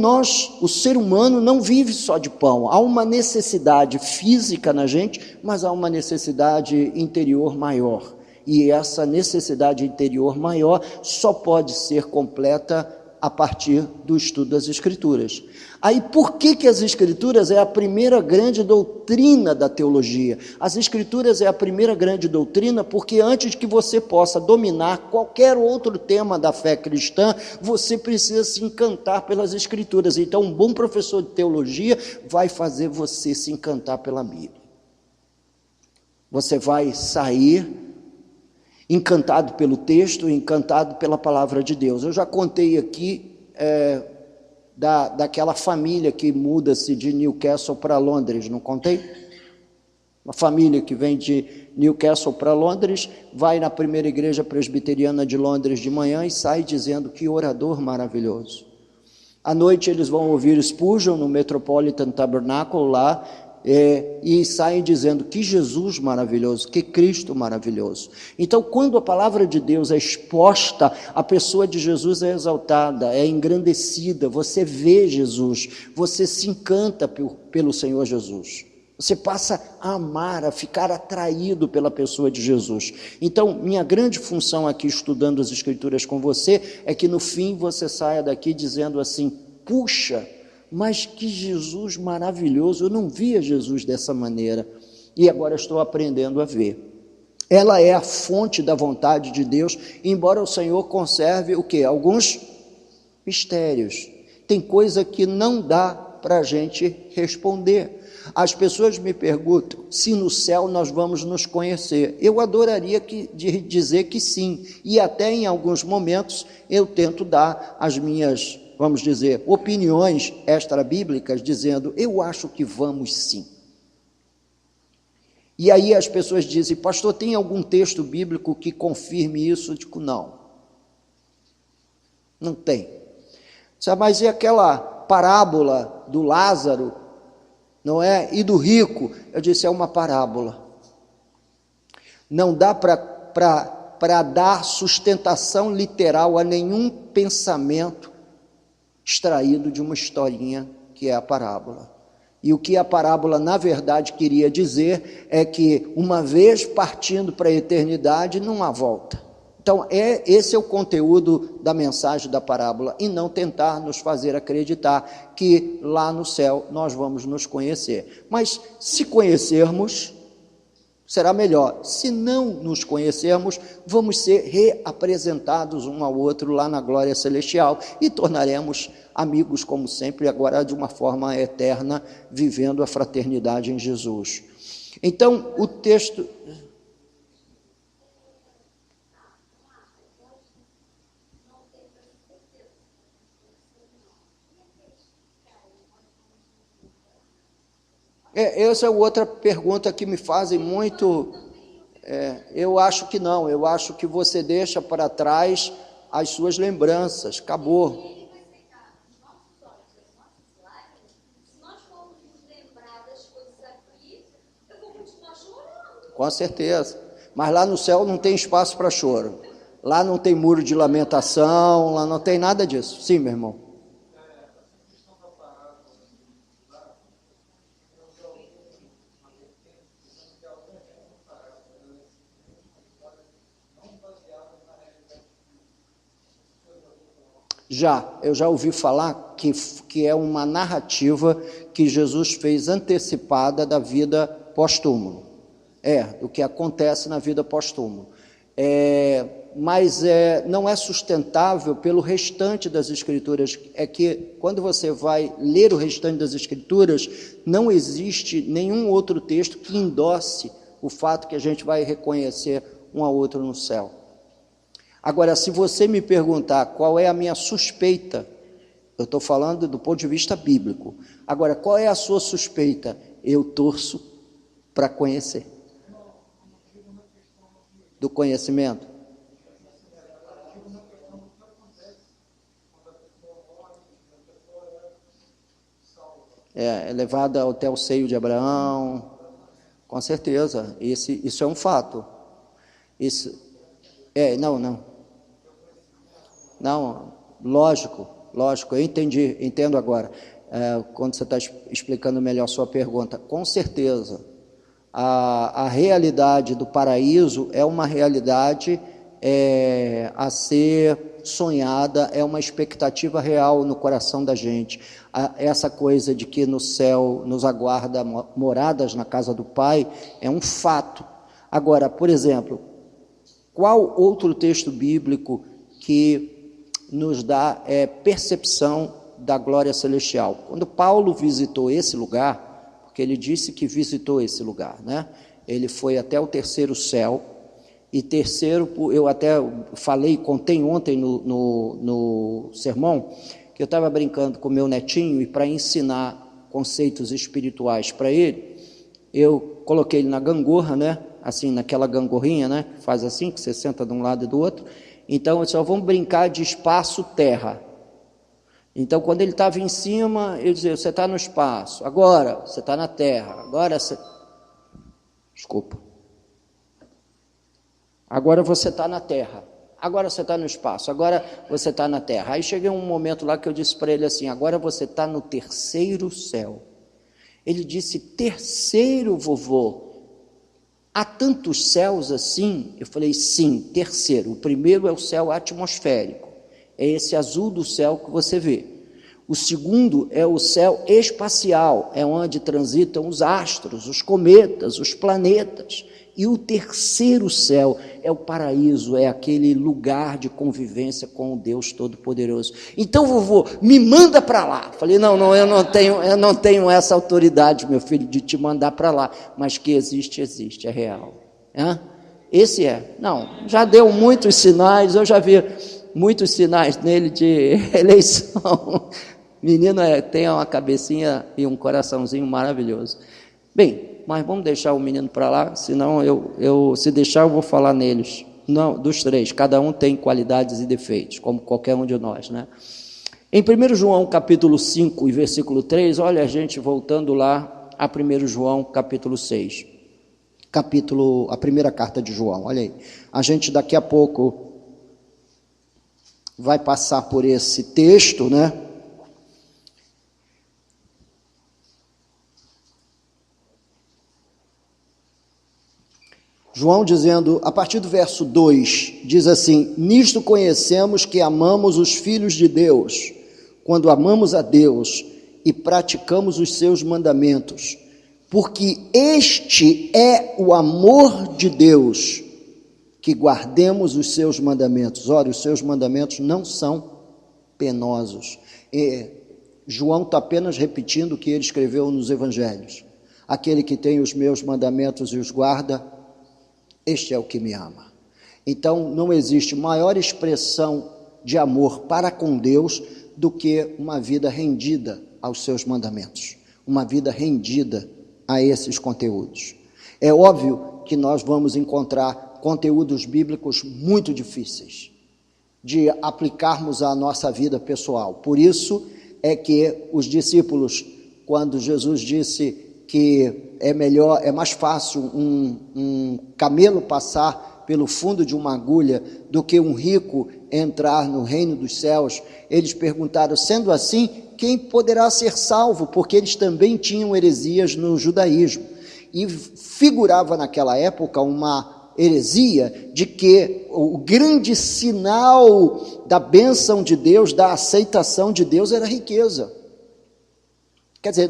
o ser humano não vive só de pão, há uma necessidade física na gente, mas há uma necessidade interior maior, e essa necessidade interior maior só pode ser completa a partir do estudo das Escrituras. Aí por que as Escrituras é a primeira grande doutrina da teologia? As Escrituras é a primeira grande doutrina porque antes que você possa dominar qualquer outro tema da fé cristã, você precisa se encantar pelas Escrituras. Então um bom professor de teologia vai fazer você se encantar pela Bíblia. Você vai sair encantado pelo texto, encantado pela palavra de Deus. Eu já contei aqui daquela família que muda-se de Newcastle para Londres, não contei? Uma família que vem de Newcastle para Londres, vai na primeira igreja presbiteriana de Londres de manhã e sai dizendo que orador maravilhoso. À noite eles vão ouvir Spurgeon no Metropolitan Tabernacle lá, e saem dizendo que Jesus maravilhoso, que Cristo maravilhoso. Então, quando a palavra de Deus é exposta, a pessoa de Jesus é exaltada, é engrandecida, você vê Jesus, você se encanta pelo Senhor Jesus. Você passa a amar, a ficar atraído pela pessoa de Jesus. Então, minha grande função aqui, estudando as Escrituras com você, é que no fim você saia daqui dizendo assim: puxa, mas que Jesus maravilhoso, eu não via Jesus dessa maneira, e agora estou aprendendo a ver. Ela é a fonte da vontade de Deus, embora o Senhor conserve o quê? Alguns mistérios. Tem coisa que não dá para a gente responder. As pessoas me perguntam se no céu nós vamos nos conhecer. Eu adoraria dizer que sim, e até em alguns momentos eu tento dar as minhas, vamos dizer, opiniões extra-bíblicas, dizendo, eu acho que vamos sim. E aí as pessoas dizem, pastor, tem algum texto bíblico que confirme isso? Eu digo, não tem. Mas e aquela parábola do Lázaro, não é? E do rico? Eu disse, é uma parábola. Não dá para dar sustentação literal a nenhum pensamento extraído de uma historinha que é a parábola. E o que a parábola, na verdade, queria dizer é que, uma vez partindo para a eternidade, não há volta. Então, esse é o conteúdo da mensagem da parábola, e não tentar nos fazer acreditar que lá no céu nós vamos nos conhecer. Mas, se conhecermos, será melhor. Se não nos conhecermos, vamos ser reapresentados um ao outro lá na glória celestial e tornaremos amigos como sempre, agora de uma forma eterna, vivendo a fraternidade em Jesus. Então, o texto... essa é outra pergunta que me fazem muito. Eu acho que não, eu acho que você deixa para trás as suas lembranças, acabou. Com certeza, mas lá no céu não tem espaço para choro, lá não tem muro de lamentação, lá não tem nada disso. Sim, meu irmão. Eu já ouvi falar que é uma narrativa que Jesus fez antecipada da vida pós-túmulo. Do que acontece na vida pós-túmulo. Mas não é sustentável pelo restante das Escrituras. É que quando você vai ler o restante das Escrituras, não existe nenhum outro texto que endosse o fato que a gente vai reconhecer um ao outro no céu. Agora, se você me perguntar qual é a minha suspeita, eu estou falando do ponto de vista bíblico. Agora, qual é a sua suspeita? Eu torço para conhecer. Do conhecimento. É levada até o seio de Abraão, com certeza, isso é um fato. Não, lógico, eu entendo agora, quando você está explicando melhor a sua pergunta, com certeza, a realidade do paraíso é uma realidade a ser sonhada, é uma expectativa real no coração da gente. Essa coisa de que no céu nos aguarda moradas na casa do Pai é um fato. Agora, por exemplo, qual outro texto bíblico que nos dá percepção da glória celestial? Quando Paulo visitou esse lugar, porque ele disse que visitou esse lugar, né? Ele foi até o terceiro céu, e terceiro, eu até contei ontem no sermão, que eu estava brincando com meu netinho, e para ensinar conceitos espirituais para ele, eu coloquei ele na gangorra, né? Assim, naquela gangorrinha, né? Que faz assim, que você senta de um lado e do outro. Então, só vamos brincar de espaço-terra. Então, quando ele estava em cima, eu dizia, você está no espaço, agora você está na terra, agora você... Desculpa. Agora você está na terra, agora você está no espaço, agora você está na terra. Aí cheguei um momento lá que eu disse para ele assim, agora você está no terceiro céu. Ele disse, terceiro, vovô? Há tantos céus assim? Eu falei, sim, terceiro. O primeiro é o céu atmosférico, é esse azul do céu que você vê. O segundo é o céu espacial, é onde transitam os astros, os cometas, os planetas. E o terceiro céu é o paraíso, é aquele lugar de convivência com o Deus Todo-Poderoso. Então, vovô, me manda para lá. Falei, não, eu não tenho essa autoridade, meu filho, de te mandar para lá, mas que existe, é real. Esse não, já deu muitos sinais, eu já vi muitos sinais nele de eleição. Menino tem uma cabecinha e um coraçãozinho maravilhoso. Bem, mas vamos deixar o menino para lá, senão se deixar eu vou falar neles. Não, dos três, cada um tem qualidades e defeitos, como qualquer um de nós, né? Em 1 João capítulo 5 e versículo 3, olha a gente voltando lá a 1 João capítulo 6, a primeira carta de João, olha aí. A gente daqui a pouco vai passar por esse texto, né? João dizendo, a partir do verso 2, diz assim, nisto conhecemos que amamos os filhos de Deus, quando amamos a Deus e praticamos os seus mandamentos, porque este é o amor de Deus, que guardemos os seus mandamentos. Ora, os seus mandamentos não são penosos. João está apenas repetindo o que ele escreveu nos evangelhos. Aquele que tem os meus mandamentos e os guarda, este é o que me ama. Então, não existe maior expressão de amor para com Deus do que uma vida rendida aos seus mandamentos, uma vida rendida a esses conteúdos. É óbvio que nós vamos encontrar conteúdos bíblicos muito difíceis de aplicarmos à nossa vida pessoal. Por isso é que os discípulos, quando Jesus disse que é mais fácil um camelo passar pelo fundo de uma agulha do que um rico entrar no reino dos céus, eles perguntaram, sendo assim, quem poderá ser salvo? Porque eles também tinham heresias no judaísmo, e figurava naquela época uma heresia de que o grande sinal da bênção de Deus, da aceitação de Deus, era a riqueza. Quer dizer,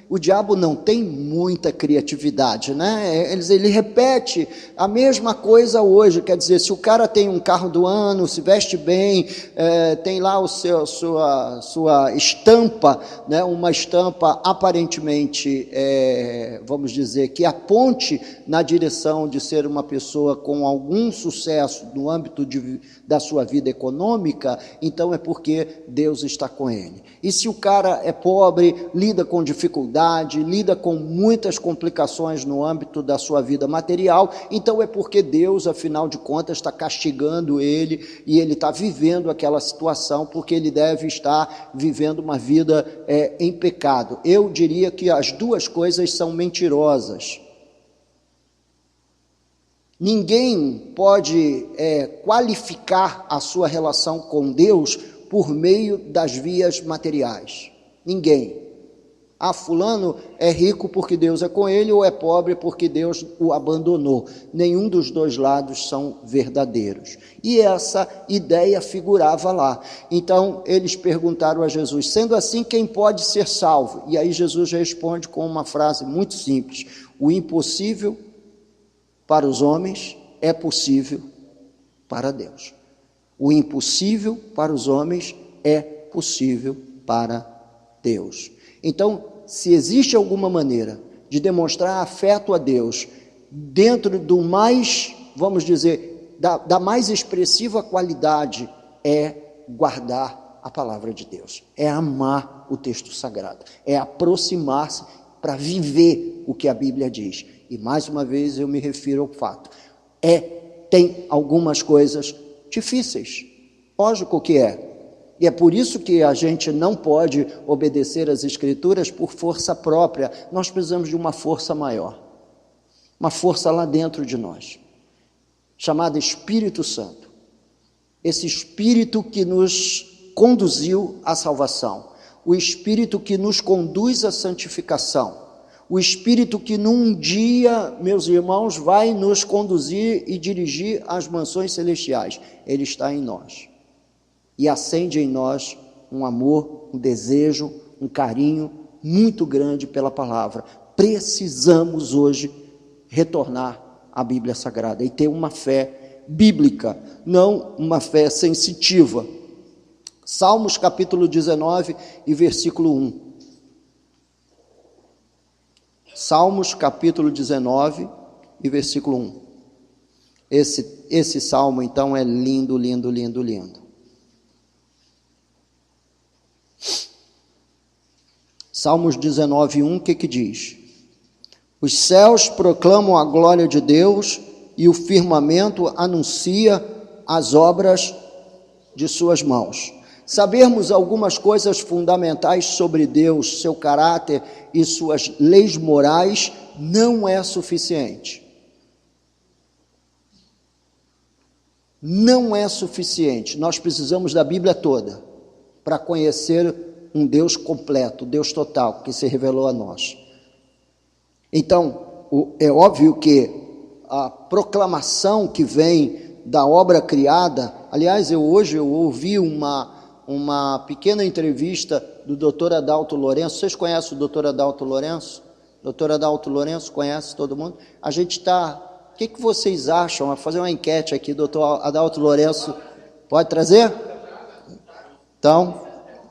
o diabo não tem muita criatividade, né? Ele repete a mesma coisa hoje. Quer dizer, se o cara tem um carro do ano, se veste bem, tem lá sua estampa, né? Uma estampa aparentemente, vamos dizer, que aponte na direção de ser uma pessoa com algum sucesso no âmbito da sua vida econômica, então é porque Deus está com ele. E se o cara é pobre, lida com dificuldade, lida com muitas complicações no âmbito da sua vida material, então é porque Deus, afinal de contas, está castigando ele, e ele está vivendo aquela situação, porque ele deve estar vivendo uma vida em pecado. Eu diria que as duas coisas são mentirosas. Ninguém pode qualificar a sua relação com Deus por meio das vias materiais. Ninguém. Fulano é rico porque Deus é com ele, ou é pobre porque Deus o abandonou. Nenhum dos dois lados são verdadeiros. E essa ideia figurava lá. Então, eles perguntaram a Jesus, sendo assim, quem pode ser salvo? E aí Jesus responde com uma frase muito simples: o impossível para os homens é possível para Deus. O impossível para os homens é possível para Deus. Então, se existe alguma maneira de demonstrar afeto a Deus dentro do mais, vamos dizer, da mais expressiva qualidade, é guardar a palavra de Deus, é amar o texto sagrado, é aproximar-se para viver o que a Bíblia diz. E mais uma vez eu me refiro ao fato, tem algumas coisas difíceis, lógico que é, e é por isso que a gente não pode obedecer às Escrituras por força própria. Nós precisamos de uma força maior, uma força lá dentro de nós, chamada Espírito Santo, esse Espírito que nos conduziu à salvação, o Espírito que nos conduz à santificação, o Espírito que num dia, meus irmãos, vai nos conduzir e dirigir às mansões celestiais. Ele está em nós e acende em nós um amor, um desejo, um carinho muito grande pela palavra. Precisamos hoje retornar à Bíblia Sagrada e ter uma fé bíblica, não uma fé sensitiva. Salmos capítulo 19 e versículo 1. Salmos capítulo 19 e versículo 1. Esse salmo então é lindo, lindo, lindo, lindo. Salmos 19, 1, o que diz? Os céus proclamam a glória de Deus e o firmamento anuncia as obras de suas mãos. Sabermos algumas coisas fundamentais sobre Deus, seu caráter e suas leis morais não é suficiente. Não é suficiente. Nós precisamos da Bíblia toda para conhecer um Deus completo, Deus total, que se revelou a nós. Então, é óbvio que a proclamação que vem da obra criada, aliás, hoje eu ouvi uma pequena entrevista do Dr. Adalto Lourenço. Vocês conhecem o Dr. Adalto Lourenço? Dr. Adalto Lourenço, conhece todo mundo? A gente está... O que vocês acham? Vou fazer uma enquete aqui, Dr. Adalto Lourenço. Pode trazer? Então,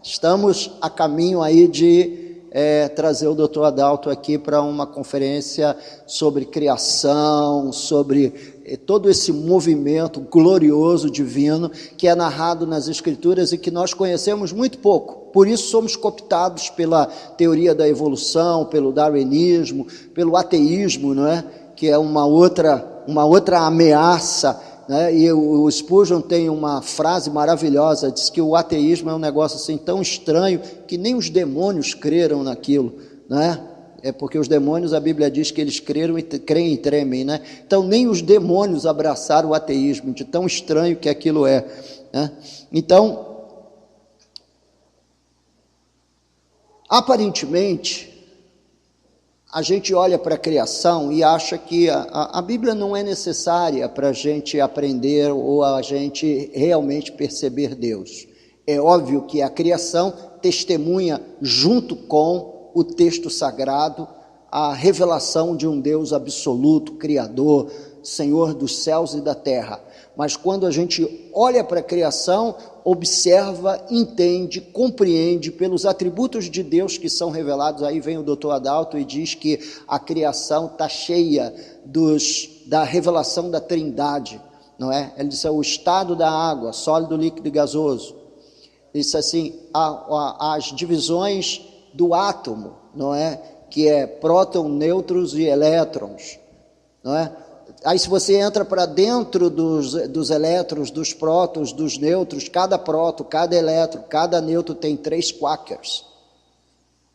estamos a caminho aí de trazer o Dr. Adalto aqui para uma conferência sobre criação, sobre todo esse movimento glorioso, divino, que é narrado nas Escrituras e que nós conhecemos muito pouco. Por isso somos cooptados pela teoria da evolução, pelo darwinismo, pelo ateísmo, não é? Que é uma outra ameaça, né? E o Spurgeon tem uma frase maravilhosa, diz que o ateísmo é um negócio assim tão estranho que nem os demônios creram naquilo, né? É porque os demônios, a Bíblia diz que eles creram e creem e tremem, né? Então nem os demônios abraçaram o ateísmo, de tão estranho que aquilo é, né? Então, aparentemente, a gente olha para a criação e acha que a Bíblia não é necessária para a gente aprender ou a gente realmente perceber Deus. É óbvio que a criação testemunha, junto com o texto sagrado, a revelação de um Deus absoluto, Criador, Senhor dos céus e da terra. Mas quando a gente olha para a criação, observa, entende, compreende pelos atributos de Deus que são revelados. Aí vem o Dr. Adalto e diz que a criação está cheia da revelação da Trindade, não é? Ele diz o estado da água, sólido, líquido e gasoso. Ele diz assim, as divisões do átomo, não é? Que é próton, nêutrons e elétrons, não é? Aí se você entra para dentro dos elétrons, dos prótons, dos nêutrons, cada próton, cada elétron, cada nêutron tem 3 quarks,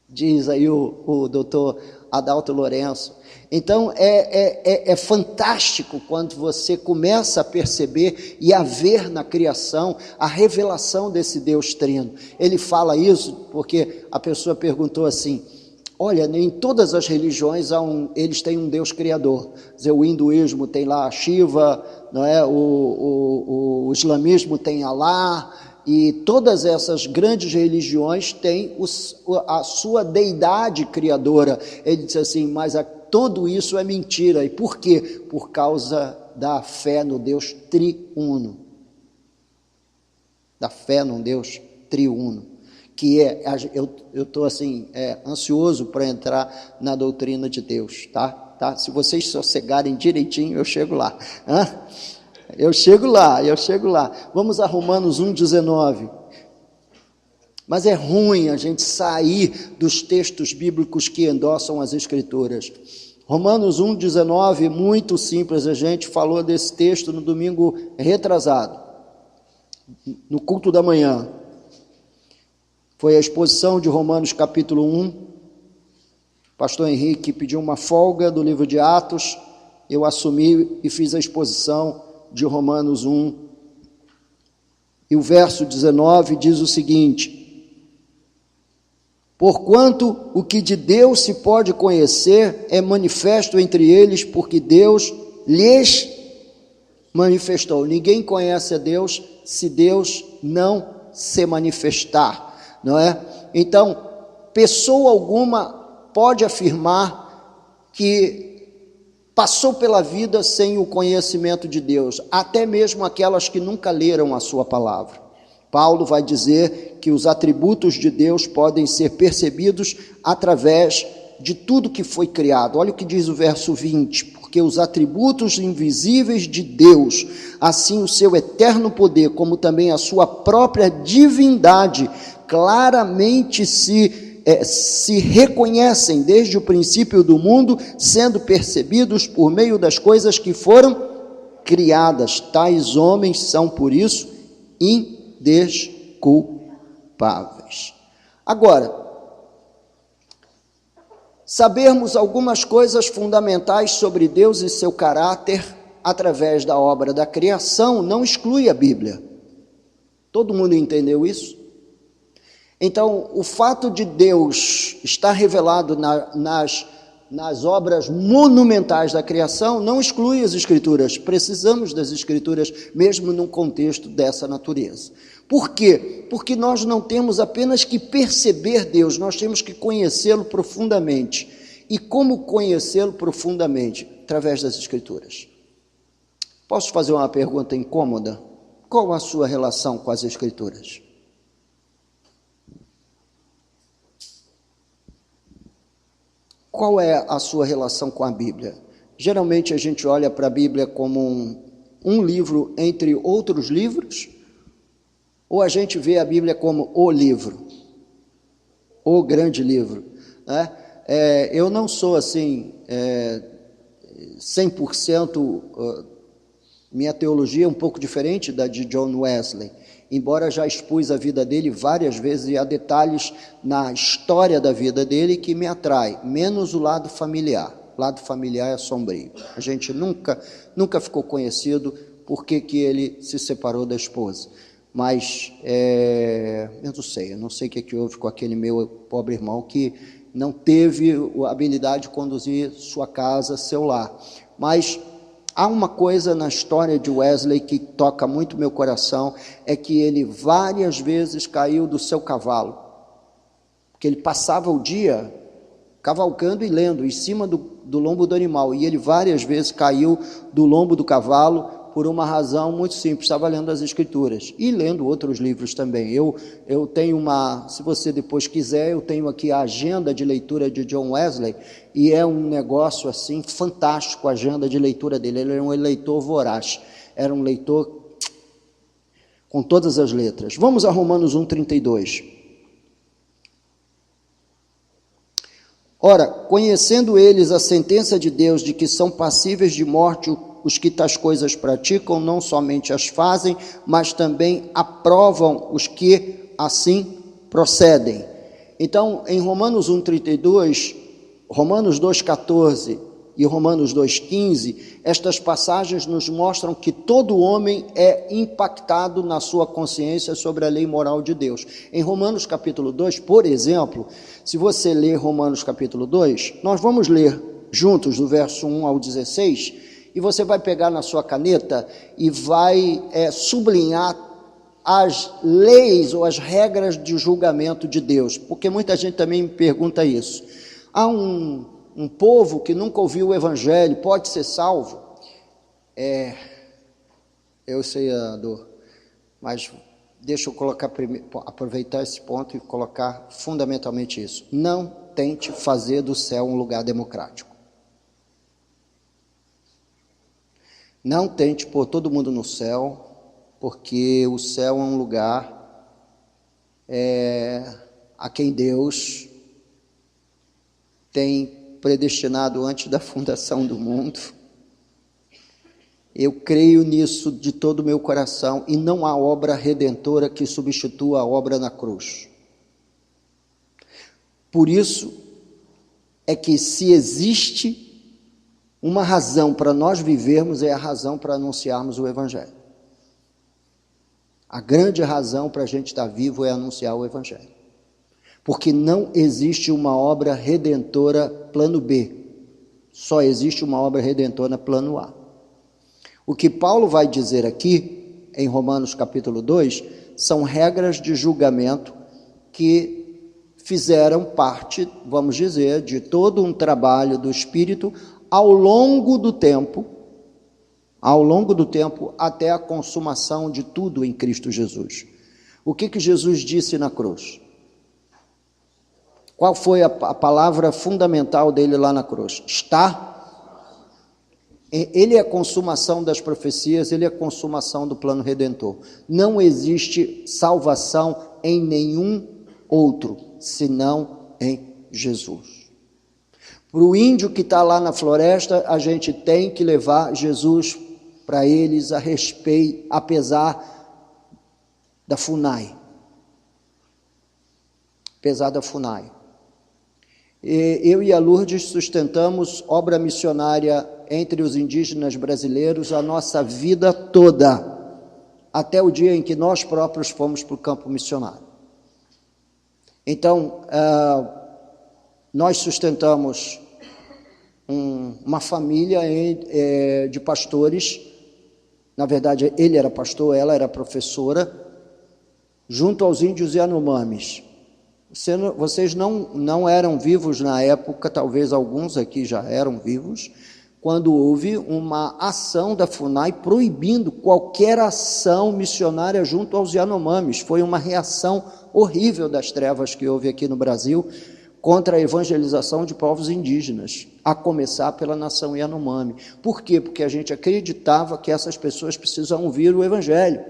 diz aí o doutor Adalto Lourenço. Então é fantástico quando você começa a perceber e a ver na criação a revelação desse Deus trino. Ele fala isso porque a pessoa perguntou assim, olha, em todas as religiões eles têm um Deus criador. O hinduísmo tem lá Shiva, não é? O islamismo tem Alá, e todas essas grandes religiões têm a sua deidade criadora. Ele diz assim, mas tudo isso é mentira. E por quê? Por causa da fé no Deus triuno. Da fé no Deus triuno. Que eu estou assim, ansioso para entrar na doutrina de Deus, tá? Se vocês sossegarem direitinho, eu chego lá. Eu chego lá. Vamos a Romanos 1,19. Mas é ruim a gente sair dos textos bíblicos que endossam as Escrituras. Romanos 1,19, muito simples, a gente falou desse texto no domingo retrasado, no culto da manhã. Foi a exposição de Romanos capítulo 1, pastor Henrique pediu uma folga do livro de Atos, eu assumi e fiz a exposição de Romanos 1, e o verso 19 diz o seguinte, porquanto o que de Deus se pode conhecer é manifesto entre eles, porque Deus lhes manifestou. Ninguém conhece a Deus se Deus não se manifestar. Não é? Então, pessoa alguma pode afirmar que passou pela vida sem o conhecimento de Deus, até mesmo aquelas que nunca leram a sua palavra. Paulo vai dizer que os atributos de Deus podem ser percebidos através de tudo que foi criado. Olha o que diz o verso 20, porque os atributos invisíveis de Deus, assim o seu eterno poder, como também a sua própria divindade, claramente se reconhecem desde o princípio do mundo, sendo percebidos por meio das coisas que foram criadas. Tais homens são, por isso, indesculpáveis. Agora, sabermos algumas coisas fundamentais sobre Deus e seu caráter através da obra da criação não exclui a Bíblia. Todo mundo entendeu isso? Então, o fato de Deus estar revelado nas obras monumentais da criação não exclui as Escrituras. Precisamos das Escrituras, mesmo num contexto dessa natureza. Por quê? Porque nós não temos apenas que perceber Deus, nós temos que conhecê-lo profundamente. E como conhecê-lo profundamente? Através das Escrituras. Posso fazer uma pergunta incômoda? Qual a sua relação com as Escrituras? Qual é a sua relação com a Bíblia? Geralmente a gente olha para a Bíblia como um livro entre outros livros, ou a gente vê a Bíblia como o livro, o grande livro, né? Eu não sou assim, 100%, minha teologia é um pouco diferente da de John Wesley, embora já expus a vida dele várias vezes e há detalhes na história da vida dele que me atrai, menos o lado familiar. O lado familiar é sombrio. A gente nunca ficou conhecido por que ele se separou da esposa. Mas eu não sei o que houve com aquele meu pobre irmão que não teve a habilidade de conduzir sua casa, seu lar. Mas há uma coisa na história de Wesley que toca muito meu coração, é que ele várias vezes caiu do seu cavalo, porque ele passava o dia cavalgando e lendo em cima do lombo do animal, e ele várias vezes caiu do lombo do cavalo por uma razão muito simples, estava lendo as Escrituras e lendo outros livros também. Eu tenho se você depois quiser, eu tenho aqui a agenda de leitura de John Wesley, e é um negócio assim fantástico a agenda de leitura dele. Ele era um leitor voraz, era um leitor com todas as letras. Vamos a Romanos 1:32. Ora, conhecendo eles a sentença de Deus de que são passíveis de morte os que tais coisas praticam, não somente as fazem, mas também aprovam os que assim procedem. Então, em Romanos 1:32, Romanos 2:14 e Romanos 2:15, estas passagens nos mostram que todo homem é impactado na sua consciência sobre a lei moral de Deus. Em Romanos capítulo 2, por exemplo, se você ler Romanos capítulo 2, nós vamos ler juntos do verso 1 ao 16, e você vai pegar na sua caneta e vai sublinhar as leis ou as regras de julgamento de Deus, porque muita gente também me pergunta isso. Há um povo que nunca ouviu o Evangelho, pode ser salvo? Eu sei a dor, mas deixa eu aproveitar esse ponto e colocar fundamentalmente isso. Não tente fazer do céu um lugar democrático. Não tente pôr todo mundo no céu, porque o céu é um lugar a quem Deus tem predestinado antes da fundação do mundo. Eu creio nisso de todo o meu coração, e não há obra redentora que substitua a obra na cruz. Por isso é que, se existe uma razão para nós vivermos, é a razão para anunciarmos o Evangelho. A grande razão para a gente estar vivo é anunciar o Evangelho. Porque não existe uma obra redentora plano B, só existe uma obra redentora plano A. O que Paulo vai dizer aqui, em Romanos capítulo 2, são regras de julgamento que fizeram parte, vamos dizer, de todo um trabalho do Espírito ao longo do tempo, até a consumação de tudo em Cristo Jesus. O que Jesus disse na cruz? Qual foi a palavra fundamental dele lá na cruz? Está. Ele é a consumação das profecias, ele é a consumação do plano redentor. Não existe salvação em nenhum outro, senão em Jesus. Para o índio que está lá na floresta, a gente tem que levar Jesus para eles a respeito, apesar da FUNAI. Apesar da FUNAI. Eu e a Lourdes sustentamos obra missionária entre os indígenas brasileiros a nossa vida toda, até o dia em que nós próprios fomos para o campo missionário. Então, nós sustentamos uma família de pastores. Na verdade, ele era pastor, ela era professora, junto aos índios Yanomamis. Vocês não eram vivos na época, talvez alguns aqui já eram vivos, quando houve uma ação da FUNAI proibindo qualquer ação missionária junto aos Yanomamis. Foi uma reação horrível das trevas que houve aqui no Brasil contra a evangelização de povos indígenas, a começar pela nação Yanomami. Por quê? Porque a gente acreditava que essas pessoas precisam ouvir o Evangelho.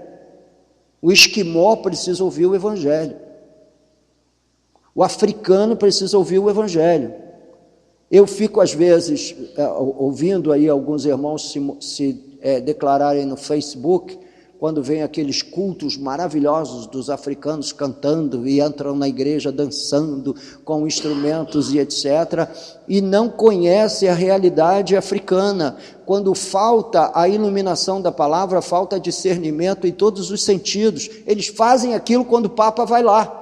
O esquimó precisa ouvir o Evangelho. O africano precisa ouvir o Evangelho. Eu fico, às vezes, ouvindo aí alguns irmãos se declararem no Facebook, quando vem aqueles cultos maravilhosos dos africanos cantando e entram na igreja dançando com instrumentos e etc., e não conhece a realidade africana. Quando falta a iluminação da palavra, falta discernimento em todos os sentidos. Eles fazem aquilo quando o Papa vai lá.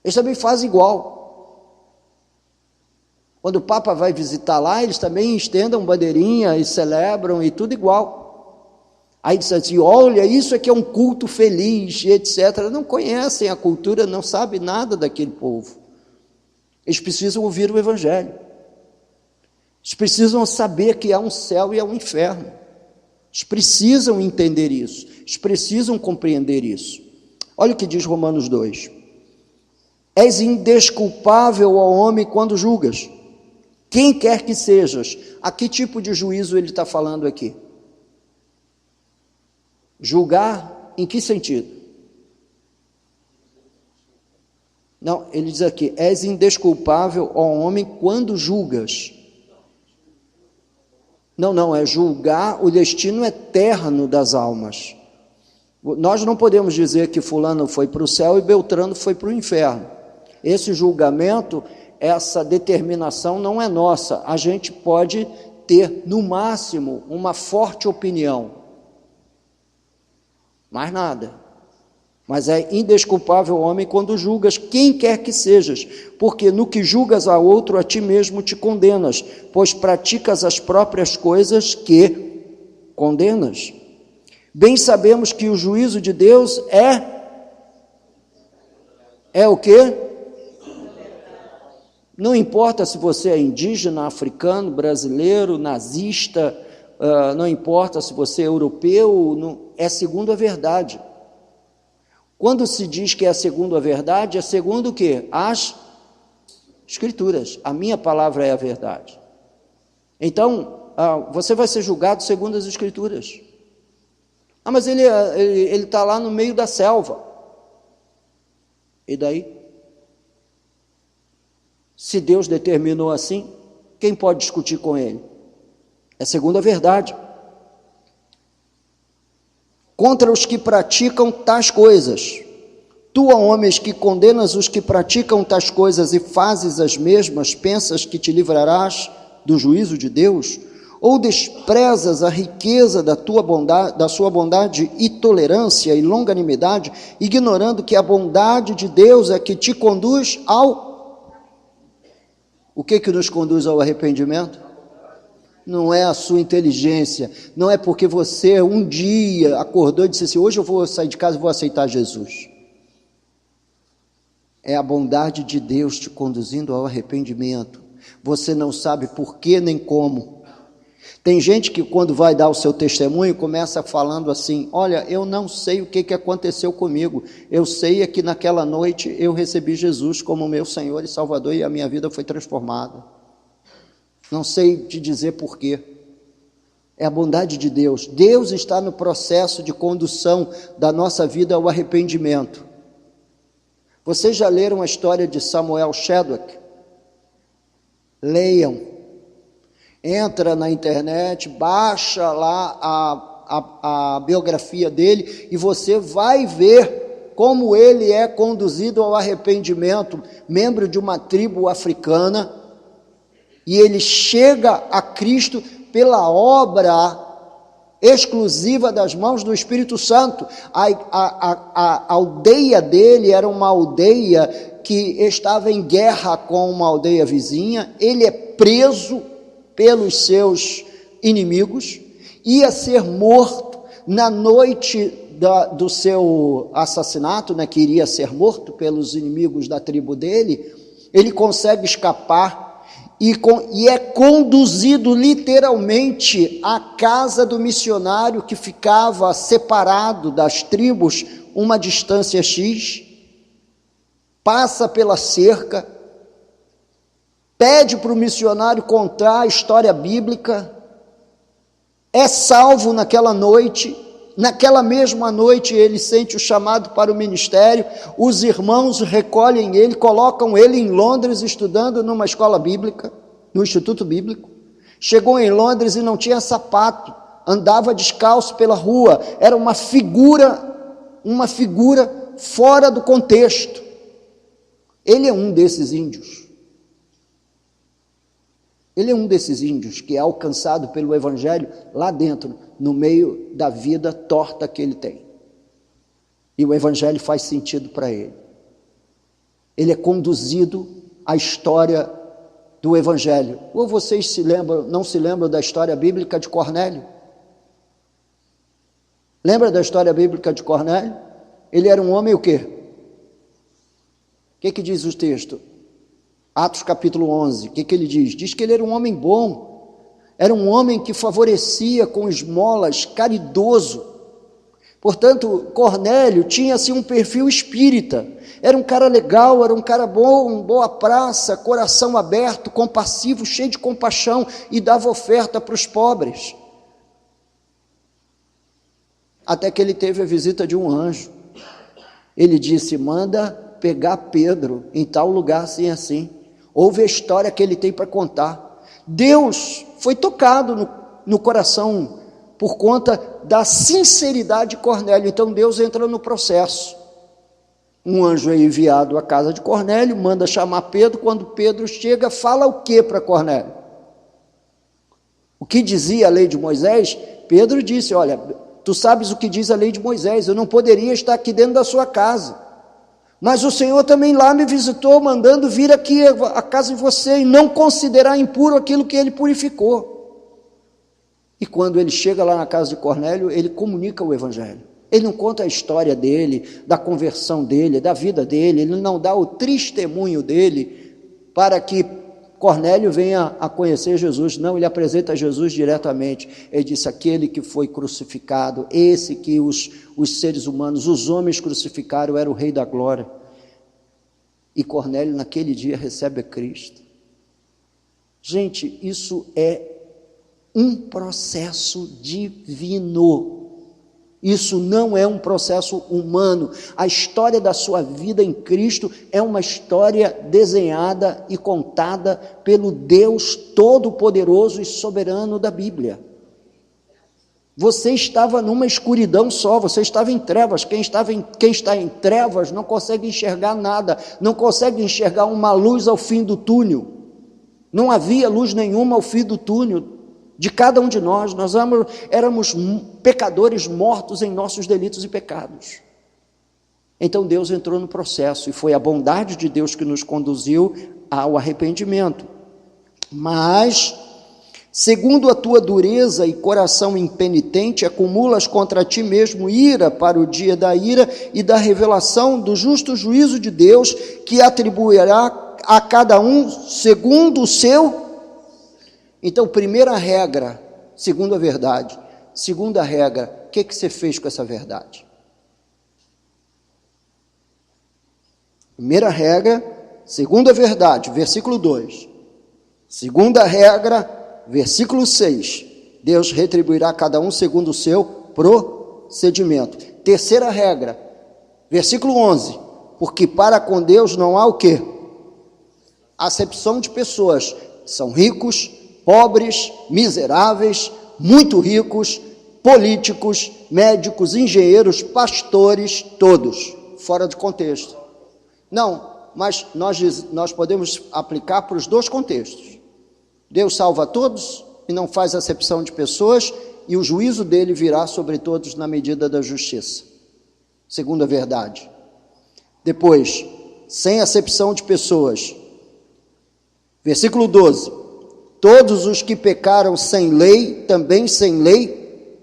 Eles também fazem igual. Quando o Papa vai visitar lá, eles também estendam bandeirinha e celebram e tudo igual. Aí diz assim, olha, isso aqui é um culto feliz, etc. Não conhecem a cultura, não sabem nada daquele povo. Eles precisam ouvir o Evangelho. Eles precisam saber que há um céu e há um inferno. Eles precisam entender isso. Eles precisam compreender isso. Olha o que diz Romanos 2. És indesculpável ao homem quando julgas, quem quer que sejas. A que tipo de juízo ele está falando aqui? Julgar em que sentido? Não, ele diz aqui, és indesculpável ao homem quando julgas. Não, é julgar o destino eterno das almas. Nós não podemos dizer que fulano foi para o céu e Beltrano foi para o inferno. Esse julgamento, essa determinação não é nossa. A gente pode ter, no máximo, uma forte opinião. Mais nada. Mas é indesculpável o homem quando julgas quem quer que sejas, porque no que julgas a outro, a ti mesmo te condenas, pois praticas as próprias coisas que condenas. Bem sabemos que o juízo de Deus é o quê? Não importa se você é indígena, africano, brasileiro, nazista, não importa se você é europeu, é segundo a verdade. Quando se diz que é segundo a verdade, é segundo o quê? As Escrituras. A minha palavra é a verdade. Então, você vai ser julgado segundo as Escrituras. Mas ele está lá no meio da selva. E daí? Se Deus determinou assim, quem pode discutir com ele? É segundo a verdade. Contra os que praticam tais coisas. Tu, homens, que condenas os que praticam tais coisas e fazes as mesmas, pensas que te livrarás do juízo de Deus? Ou desprezas a riqueza da tua bondade, da sua bondade e tolerância e longanimidade, ignorando que a bondade de Deus é que te conduz ao... O que nos conduz ao arrependimento? Não é a sua inteligência, não é porque você um dia acordou e disse assim, hoje eu vou sair de casa e vou aceitar Jesus. É a bondade de Deus te conduzindo ao arrependimento. Você não sabe por que nem como. Tem gente que quando vai dar o seu testemunho, começa falando assim, olha, eu não sei o que aconteceu comigo, eu sei é que naquela noite eu recebi Jesus como meu Senhor e Salvador e a minha vida foi transformada. Não sei te dizer porquê. É a bondade de Deus. Deus está no processo de condução da nossa vida ao arrependimento. Vocês já leram a história de Samuel Shadwick? Leiam. Entra na internet, baixa lá a biografia dele e você vai ver como ele é conduzido ao arrependimento, membro de uma tribo africana, e ele chega a Cristo pela obra exclusiva das mãos do Espírito Santo. A aldeia dele era uma aldeia que estava em guerra com uma aldeia vizinha, ele é preso pelos seus inimigos, ia ser morto na noite do seu assassinato, que iria ser morto pelos inimigos da tribo dele. Ele consegue escapar e é conduzido literalmente à casa do missionário que ficava separado das tribos uma distância X, passa pela cerca, pede para o missionário contar a história bíblica, é salvo naquela noite. Naquela mesma noite ele sente o chamado para o ministério, os irmãos recolhem ele, colocam ele em Londres estudando numa escola bíblica, no Instituto Bíblico. Chegou em Londres e não tinha sapato, andava descalço pela rua, era uma figura fora do contexto. Ele é um desses índios. Ele é um desses índios que é alcançado pelo Evangelho lá dentro, no meio da vida torta que ele tem. E o Evangelho faz sentido para ele. Ele é conduzido à história do Evangelho. Ou vocês não se lembram da história bíblica de Cornélio? Lembra da história bíblica de Cornélio? Ele era um homem o quê? O que diz o texto? Atos capítulo 11, o que ele diz? Diz que ele era um homem bom, era um homem que favorecia com esmolas, caridoso. Portanto, Cornélio tinha assim um perfil espírita, era um cara legal, era um cara bom, boa praça, coração aberto, compassivo, cheio de compaixão e dava oferta para os pobres. Até que ele teve a visita de um anjo. Ele disse: manda pegar Pedro em tal lugar assim assim. Ouve a história que ele tem para contar. Deus foi tocado no coração por conta da sinceridade de Cornélio. Então Deus entra no processo. Um anjo é enviado à casa de Cornélio, manda chamar Pedro. Quando Pedro chega, fala o que para Cornélio? O que dizia a lei de Moisés? Pedro disse: olha, tu sabes o que diz a lei de Moisés, eu não poderia estar aqui dentro da sua casa, mas o Senhor também lá me visitou, mandando vir aqui a casa de você e não considerar impuro aquilo que ele purificou. E quando ele chega lá na casa de Cornélio, ele comunica o Evangelho. Ele não conta a história dele, da conversão dele, da vida dele, ele não dá o testemunho dele para que Cornélio venha a conhecer Jesus. Não, ele apresenta Jesus diretamente. Ele disse: aquele que foi crucificado, esse que os seres humanos, os homens crucificaram, era o Rei da Glória. E Cornélio naquele dia recebe a Cristo. Gente, isso é um processo divino. Isso não é um processo humano. A história da sua vida em Cristo é uma história desenhada e contada pelo Deus Todo-Poderoso e Soberano da Bíblia. Você estava numa escuridão só, você estava em trevas. Quem está em trevas não consegue enxergar nada, não consegue enxergar uma luz ao fim do túnel. Não havia luz nenhuma ao fim do túnel de cada um de nós. Nós éramos pecadores mortos em nossos delitos e pecados. Então Deus entrou no processo e foi a bondade de Deus que nos conduziu ao arrependimento. Mas, segundo a tua dureza e coração impenitente, acumulas contra ti mesmo ira para o dia da ira e da revelação do justo juízo de Deus, que atribuirá a cada um segundo o seu. Então, primeira regra, segundo a verdade. Segunda regra, o que você fez com essa verdade? Primeira regra, segundo a verdade, versículo 2. Segunda regra, versículo 6. Deus retribuirá a cada um segundo o seu procedimento. Terceira regra, versículo 11. Porque para com Deus não há o quê? Acepção de pessoas. São ricos, pobres, miseráveis, muito ricos, políticos, médicos, engenheiros, pastores, todos, fora de contexto. Não, mas nós podemos aplicar para os dois contextos. Deus salva todos e não faz acepção de pessoas, e o juízo dele virá sobre todos na medida da justiça, segundo a verdade. Depois, sem acepção de pessoas, versículo 12. Todos os que pecaram sem lei, também sem lei.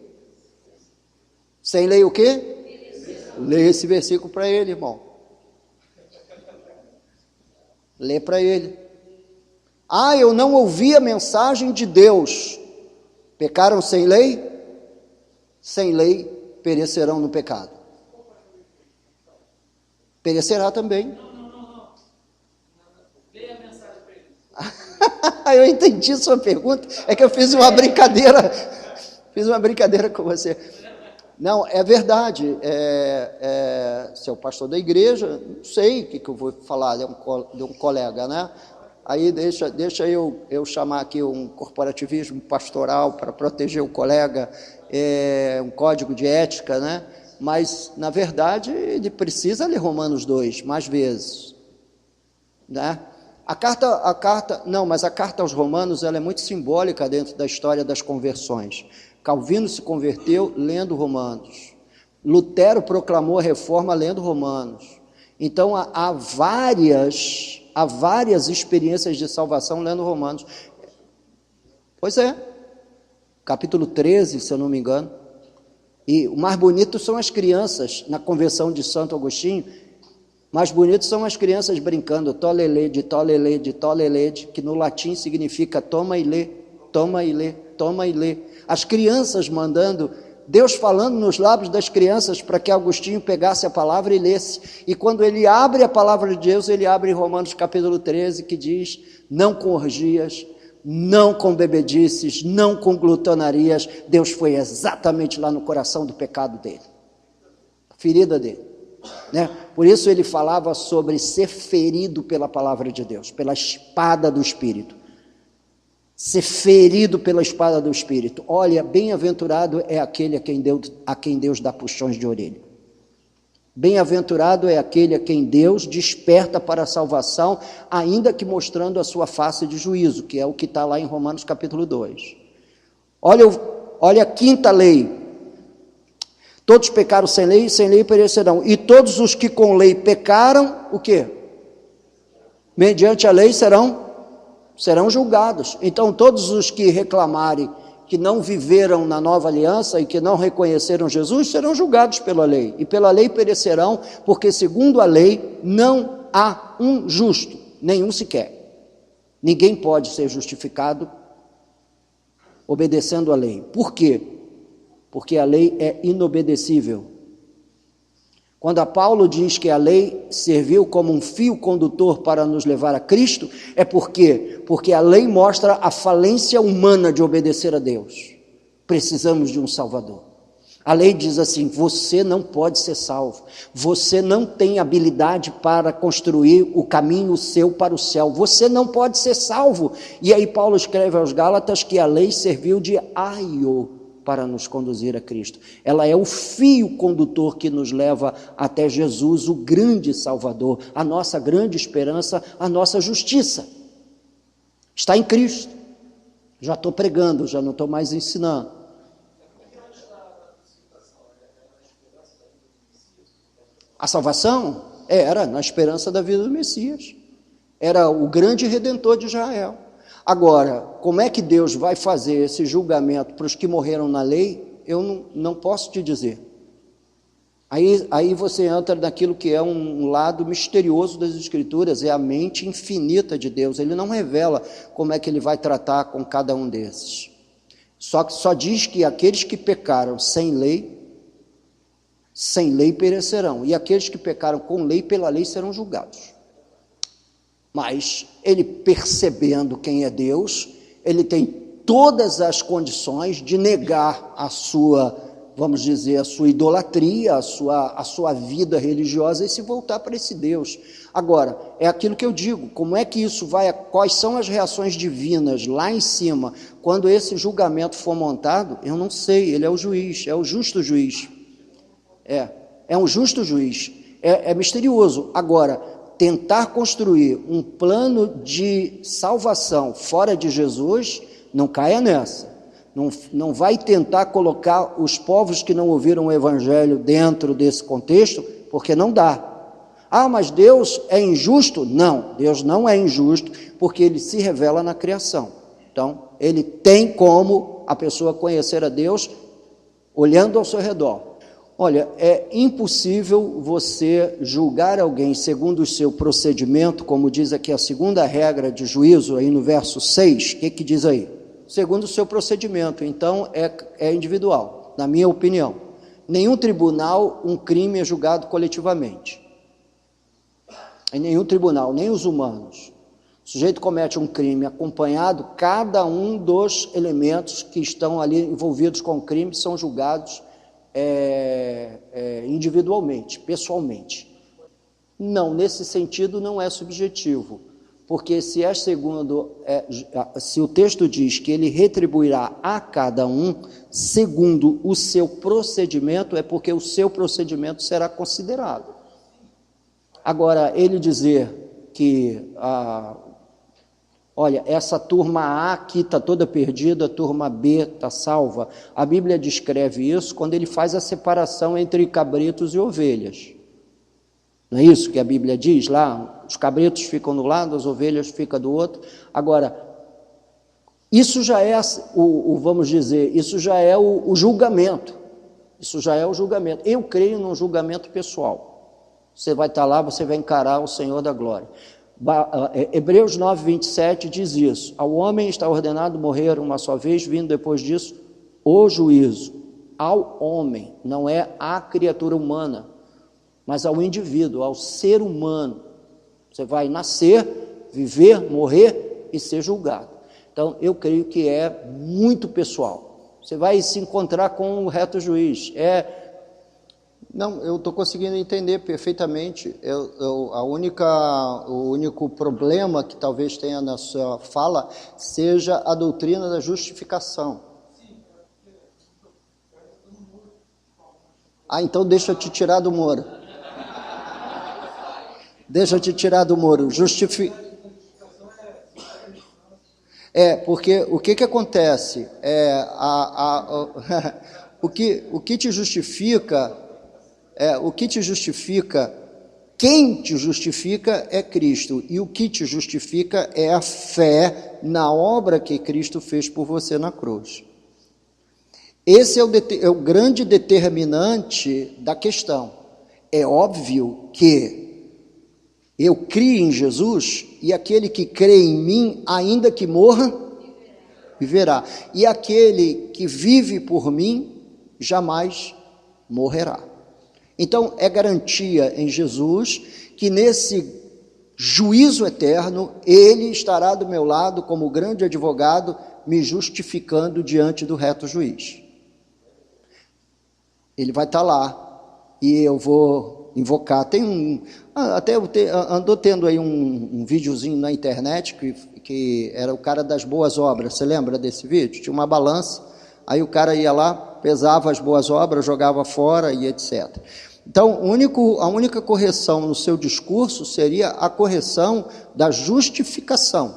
Sem lei o quê? Lê esse versículo para ele, irmão. Lê para ele. Ah, eu não ouvi a mensagem de Deus. Pecaram sem lei? Sem lei perecerão no pecado. Perecerá também. Eu entendi sua pergunta, é que eu fiz uma brincadeira com você. Não, é verdade, se é o pastor da igreja, não sei o que eu vou falar de um colega, né? Aí deixa eu chamar aqui um corporativismo pastoral para proteger o colega, um código de ética, né? Mas, na verdade, ele precisa ler Romanos 2 mais vezes, né? A carta aos Romanos, ela é muito simbólica dentro da história das conversões. Calvino se converteu lendo Romanos. Lutero proclamou a reforma lendo Romanos. Então, há várias há várias experiências de salvação lendo Romanos. Pois é, capítulo 13, se eu não me engano. E o mais bonito são as crianças, na conversão de Santo Agostinho, mais bonitos são as crianças brincando, tolelede, tolelede, tolelede, que no latim significa toma e lê, toma e lê, toma e lê. As crianças mandando, Deus falando nos lábios das crianças para que Agostinho pegasse a palavra e lesse. E quando ele abre a palavra de Deus, ele abre em Romanos capítulo 13, que diz, não com orgias, não com bebedices, não com glutonarias. Deus foi exatamente lá no coração do pecado dele, a ferida dele, né? Por isso ele falava sobre ser ferido pela palavra de Deus, pela espada do Espírito, ser ferido pela espada do Espírito. Olha, bem-aventurado é aquele a quem Deus dá puxões de orelha. Bem-aventurado é aquele a quem Deus desperta para a salvação, ainda que mostrando a sua face de juízo, que é o que está lá em Romanos capítulo 2. Olha a quinta lei. Todos pecaram sem lei perecerão. E todos os que com lei pecaram, o quê? Mediante a lei serão julgados. Então todos os que reclamarem que não viveram na nova aliança e que não reconheceram Jesus, serão julgados pela lei, e pela lei perecerão, porque segundo a lei não há um justo, nenhum sequer. Ninguém pode ser justificado obedecendo a lei. Por quê? Porque a lei é inobedecível. Quando a Paulo diz que a lei serviu como um fio condutor para nos levar a Cristo, é porque a lei mostra a falência humana de obedecer a Deus. Precisamos de um Salvador. A lei diz assim, você não pode ser salvo, você não tem habilidade para construir o caminho seu para o céu, você não pode ser salvo. E aí Paulo escreve aos Gálatas que a lei serviu de aio para nos conduzir a Cristo. Ela é o fio condutor que nos leva até Jesus, o grande Salvador, a nossa grande esperança, a nossa justiça. Está em Cristo. Já estou pregando, já não estou mais ensinando. A salvação era na esperança da vida do Messias. Era o grande Redentor de Israel. Agora, como é que Deus vai fazer esse julgamento para os que morreram na lei? Eu não posso te dizer. Aí você entra naquilo que é um lado misterioso das Escrituras, é a mente infinita de Deus. Ele não revela como é que ele vai tratar com cada um desses. Só diz que aqueles que pecaram sem lei perecerão, e aqueles que pecaram com lei, pela lei serão julgados. Mas ele, percebendo quem é Deus, ele tem todas as condições de negar a sua, vamos dizer, a sua idolatria, a sua vida religiosa e se voltar para esse Deus. Agora, é aquilo que eu digo, como é que isso vai, quais são as reações divinas lá em cima, quando esse julgamento for montado? Eu não sei, ele é o juiz, é o justo juiz. É um justo juiz, é misterioso. Agora, tentar construir um plano de salvação fora de Jesus, não caia nessa. Não vai tentar colocar os povos que não ouviram o Evangelho dentro desse contexto, porque não dá. Ah, mas Deus é injusto? Não, Deus não é injusto, porque ele se revela na criação. Então, ele tem como a pessoa conhecer a Deus olhando ao seu redor. Olha, é impossível você julgar alguém segundo o seu procedimento, como diz aqui a segunda regra de juízo, aí no verso 6, o que diz aí? Segundo o seu procedimento, então é individual, na minha opinião. Nenhum tribunal, um crime é julgado coletivamente. Em nenhum tribunal, nem os humanos. O sujeito comete um crime acompanhado, cada um dos elementos que estão ali envolvidos com o crime são julgados individualmente, pessoalmente. Não, nesse sentido não é subjetivo, porque se o texto diz que ele retribuirá a cada um segundo o seu procedimento, é porque o seu procedimento será considerado. Agora, ele dizer que olha, essa turma A aqui está toda perdida, a turma B está salva. A Bíblia descreve isso quando ele faz a separação entre cabritos e ovelhas. Não é isso que a Bíblia diz lá? Os cabritos ficam do lado, as ovelhas ficam do outro. Agora, isso já é, vamos dizer, isso já é o julgamento. Isso já é o julgamento. Eu creio num julgamento pessoal. Você vai estar lá, você vai encarar o Senhor da glória. Hebreus 9, 27 diz isso. Ao homem está ordenado morrer uma só vez, vindo depois disso o juízo. Ao homem, não é à criatura humana, mas ao indivíduo, ao ser humano. Você vai nascer, viver, morrer e ser julgado. Então, eu creio que é muito pessoal. Você vai se encontrar com o reto juiz. Não, eu estou conseguindo entender perfeitamente. O único problema que talvez tenha na sua fala seja a doutrina da justificação. Então deixa eu te tirar do muro. Deixa eu te tirar do muro. Porque o que acontece? O que te justifica, quem te justifica é Cristo, e o que te justifica é a fé na obra que Cristo fez por você na cruz. Esse é o grande determinante da questão. É óbvio que eu crio em Jesus, e aquele que crê em mim, ainda que morra, viverá. E aquele que vive por mim, jamais morrerá. Então, é garantia em Jesus que nesse juízo eterno, ele estará do meu lado como grande advogado, me justificando diante do reto juiz. Ele vai estar lá, e eu vou invocar. Andou tendo aí um videozinho na internet, que era o cara das boas obras. Você lembra desse vídeo? Tinha uma balança, aí o cara ia lá, pesava as boas obras, jogava fora e etc. Então, a única correção no seu discurso seria a correção da justificação.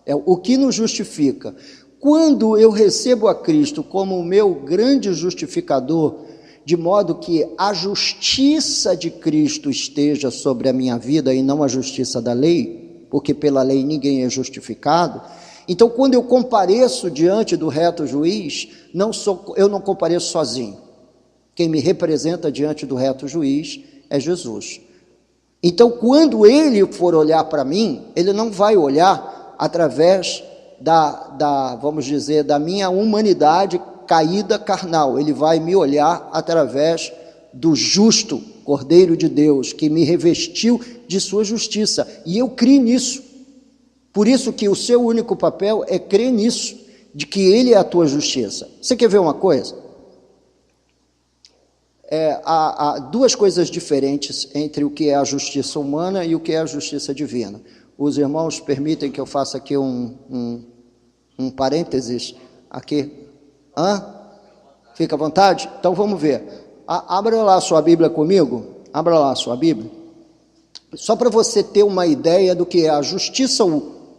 É o que nos justifica. Quando eu recebo a Cristo como o meu grande justificador, de modo que a justiça de Cristo esteja sobre a minha vida e não a justiça da lei, porque pela lei ninguém é justificado. Então, quando eu compareço diante do reto juiz, eu não compareço sozinho. Quem me representa diante do reto juiz é Jesus. Então, quando ele for olhar para mim, ele não vai olhar através vamos dizer, da minha humanidade caída carnal. Ele vai me olhar através do justo Cordeiro de Deus, que me revestiu de sua justiça. E eu creio nisso. Por isso que o seu único papel é crer nisso, de que ele é a tua justiça. Você quer ver uma coisa? Há duas coisas diferentes entre o que é a justiça humana e o que é a justiça divina. Os irmãos permitem que eu faça aqui um parênteses aqui. Fica à vontade? Então vamos ver. Abra lá a sua Bíblia comigo. Abra lá a sua Bíblia. Só para você ter uma ideia do que é a justiça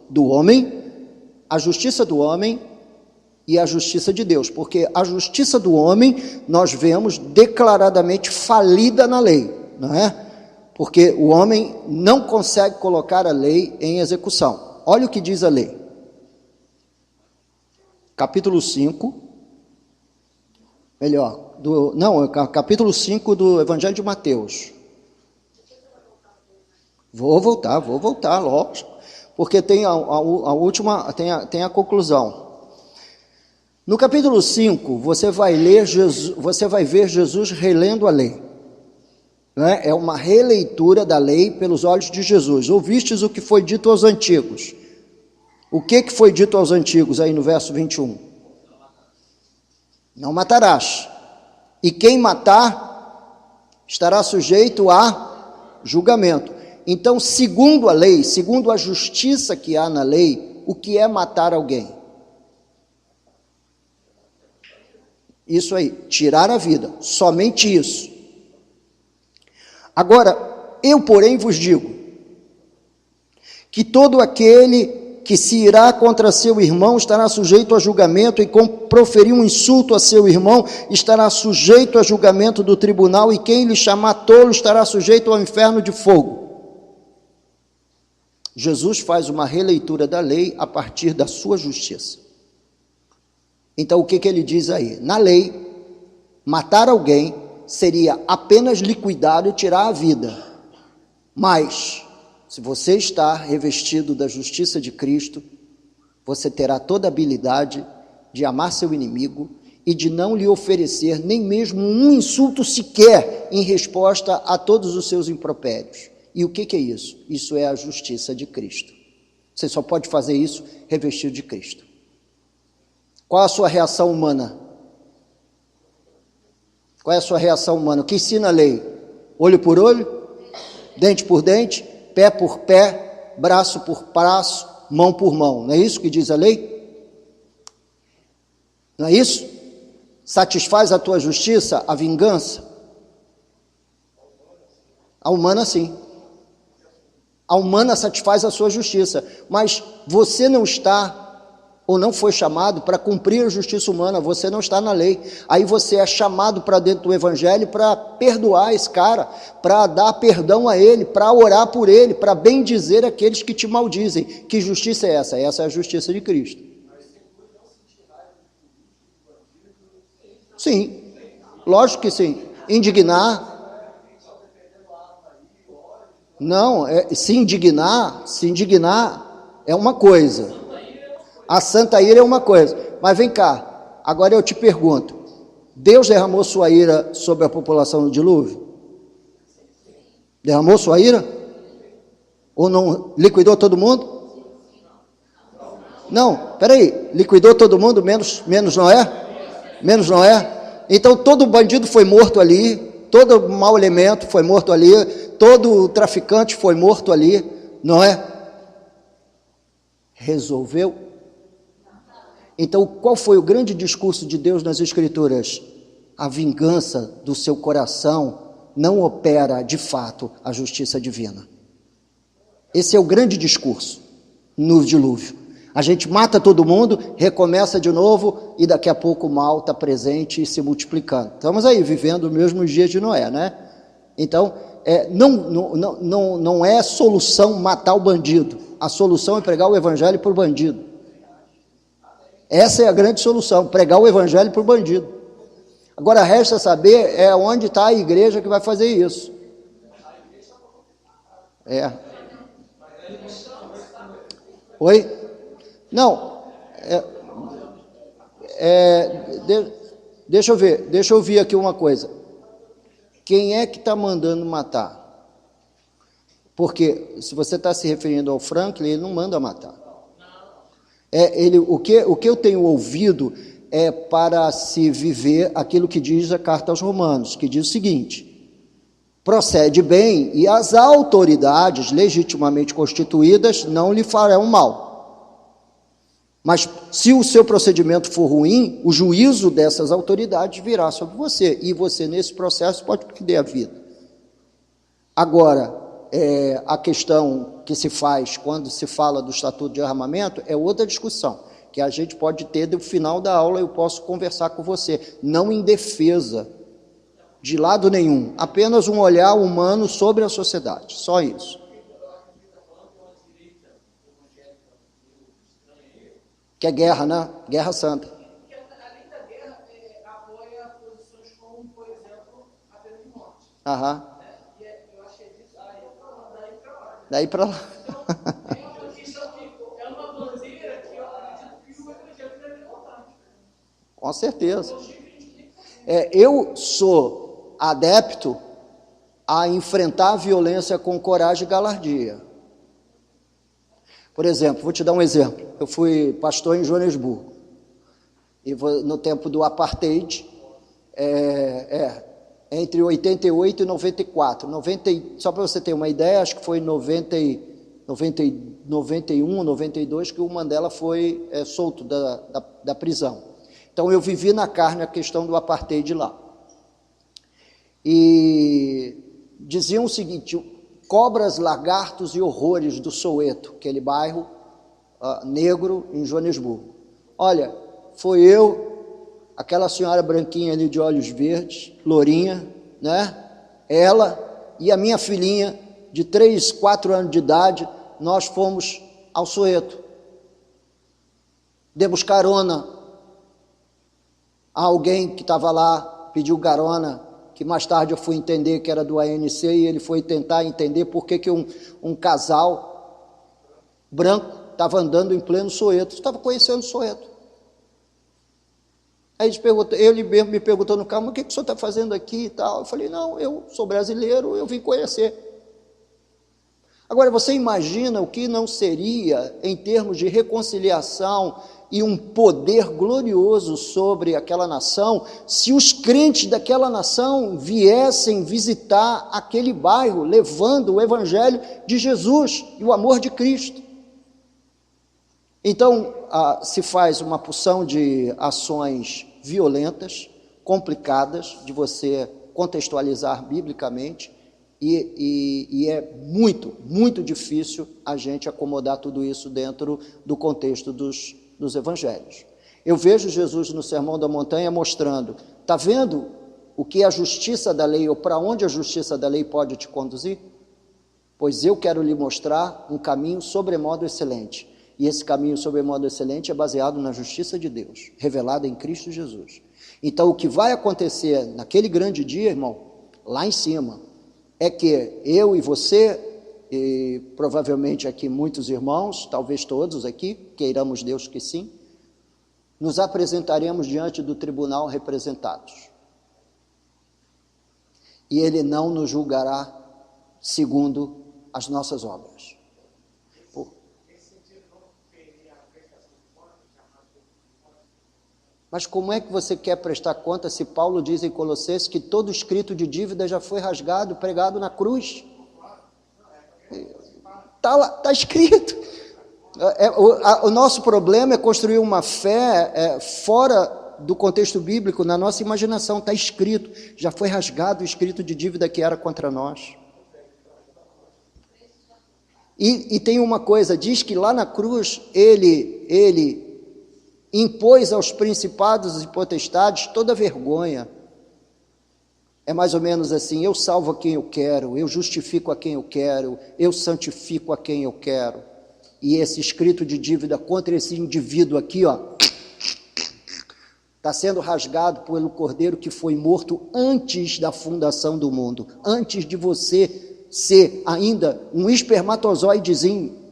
do homem, a justiça do homem e a justiça de Deus. Porque a justiça do homem nós vemos declaradamente falida na lei, não é? Porque o homem não consegue colocar a lei em execução. Olha o que diz a lei. Capítulo 5, capítulo 5 do Evangelho de Mateus. Vou voltar, lógico, porque tem a última, tem a conclusão. No capítulo 5, você vai ver Jesus relendo a lei. Né? É uma releitura da lei pelos olhos de Jesus. Ouvistes o que foi dito aos antigos. O que foi dito aos antigos aí no verso 21? Não matarás. E quem matar estará sujeito a julgamento. Então, segundo a lei, segundo a justiça que há na lei, o que é matar alguém? Isso aí, tirar a vida, somente isso. Agora, eu, porém, vos digo que todo aquele que se irá contra seu irmão estará sujeito a julgamento, e com proferir um insulto a seu irmão estará sujeito a julgamento do tribunal, e quem lhe chamar tolo estará sujeito ao inferno de fogo. Jesus faz uma releitura da lei a partir da sua justiça. Então o que ele diz aí? Na lei, matar alguém seria apenas liquidar e tirar a vida. Mas, se você está revestido da justiça de Cristo, você terá toda a habilidade de amar seu inimigo e de não lhe oferecer nem mesmo um insulto sequer em resposta a todos os seus impropérios. E o que é isso? Isso é a justiça de Cristo. Você só pode fazer isso revestido de Cristo. Qual a sua reação humana? Qual é a sua reação humana? O que ensina a lei? Olho por olho? Dente por dente? Pé por pé? Braço por braço? Mão por mão? Não é isso que diz a lei? Não é isso? Satisfaz a tua justiça a vingança? A humana sim. A humana satisfaz a sua justiça, mas você não está ou não foi chamado para cumprir a justiça humana, você não está na lei. Aí você é chamado para dentro do evangelho para perdoar esse cara, para dar perdão a ele, para orar por ele, para bendizer aqueles que te maldizem. Que justiça é essa? Essa é a justiça de Cristo. Sim, lógico que sim. Indignar. Não, se indignar é uma coisa. A santa ira é uma coisa. Mas vem cá, agora eu te pergunto, Deus derramou sua ira sobre a população no dilúvio? Derramou sua ira? Ou não liquidou todo mundo? Não, peraí, liquidou todo mundo, menos Noé? Menos Noé? Então todo bandido foi morto ali, todo mau elemento foi morto ali, todo traficante foi morto ali, não é? Resolveu? Então, qual foi o grande discurso de Deus nas Escrituras? A vingança do seu coração não opera, de fato, a justiça divina. Esse é o grande discurso no dilúvio. A gente mata todo mundo, recomeça de novo, e daqui a pouco o mal está presente e se multiplicando. Estamos aí, vivendo os mesmos dias de Noé, né? Então, não é solução matar o bandido. A solução é pregar o evangelho para o bandido. Essa é a grande solução, pregar o evangelho para o bandido. Agora resta saber onde está a igreja que vai fazer isso. Oi? Não. Deixa eu ouvir aqui uma coisa. Quem é que está mandando matar? Porque se você está se referindo ao Franklin, ele não manda matar. O que eu tenho ouvido é para se viver aquilo que diz a carta aos Romanos, que diz o seguinte: procede bem e as autoridades legitimamente constituídas não lhe farão mal. Mas se o seu procedimento for ruim, o juízo dessas autoridades virá sobre você, e você nesse processo pode perder a vida. Agora, a questão que se faz quando se fala do Estatuto de Armamento é outra discussão, que a gente pode ter no final da aula, eu posso conversar com você, não em defesa de lado nenhum, apenas um olhar humano sobre a sociedade, só isso. Que é guerra, né? Guerra santa. Porque além da guerra, apoia posições como, por exemplo, a pena de morte. Aham. E eu achei disso Daí para lá. Tem uma questão que é uma bandeira que eu acredito que o evangelho deve levantar. Com certeza. Eu sou adepto a enfrentar a violência com coragem e galardia. Por exemplo, vou te dar um exemplo. Eu fui pastor em Joanesburgo, e no tempo do apartheid, entre 88 e 94. Só para você ter uma ideia, acho que foi em 91, 92, que o Mandela foi solto da prisão. Então eu vivi na carne a questão do apartheid lá. E diziam o seguinte: cobras, lagartos e horrores do Soweto, aquele bairro negro em Joanesburgo. Olha, foi eu, aquela senhora branquinha ali de olhos verdes, lourinha, né? Ela e a minha filhinha de 3, 4 anos de idade, nós fomos ao Soweto. Demos carona a alguém que estava lá, pediu carona, que mais tarde eu fui entender que era do ANC, e ele foi tentar entender por que um casal branco estava andando em pleno Soweto, estava conhecendo o Soweto. Aí ele mesmo me perguntou no carro, mas o que o senhor está fazendo aqui e tal? Eu falei, não, eu sou brasileiro, eu vim conhecer. Agora, você imagina o que não seria em termos de reconciliação e um poder glorioso sobre aquela nação, se os crentes daquela nação viessem visitar aquele bairro, levando o evangelho de Jesus e o amor de Cristo. Então, se faz uma porção de ações violentas, complicadas, de você contextualizar biblicamente, e é muito, muito difícil a gente acomodar tudo isso dentro do contexto dos evangelhos. Eu vejo Jesus no Sermão da Montanha mostrando, está vendo o que é a justiça da lei, ou para onde a justiça da lei pode te conduzir? Pois eu quero lhe mostrar um caminho sobremodo excelente, e esse caminho sobremodo excelente é baseado na justiça de Deus, revelada em Cristo Jesus. Então o que vai acontecer naquele grande dia, irmão, lá em cima, é que eu e você, e provavelmente aqui muitos irmãos, talvez todos aqui, queiramos Deus que sim, nos apresentaremos diante do tribunal representados. E ele não nos julgará segundo as nossas obras. Mas como é que você quer prestar conta se Paulo diz em Colossenses que todo escrito de dívida já foi rasgado, pregado na cruz? Está lá, está escrito. O nosso problema é construir uma fé fora do contexto bíblico, na nossa imaginação. Está escrito, já foi rasgado o escrito de dívida que era contra nós. E tem uma coisa, diz que lá na cruz ele impôs aos principados e potestades toda vergonha. É mais ou menos assim, eu salvo a quem eu quero, eu justifico a quem eu quero, eu santifico a quem eu quero. E esse escrito de dívida contra esse indivíduo aqui, ó, está sendo rasgado pelo Cordeiro que foi morto antes da fundação do mundo, antes de você ser ainda um espermatozoidezinho.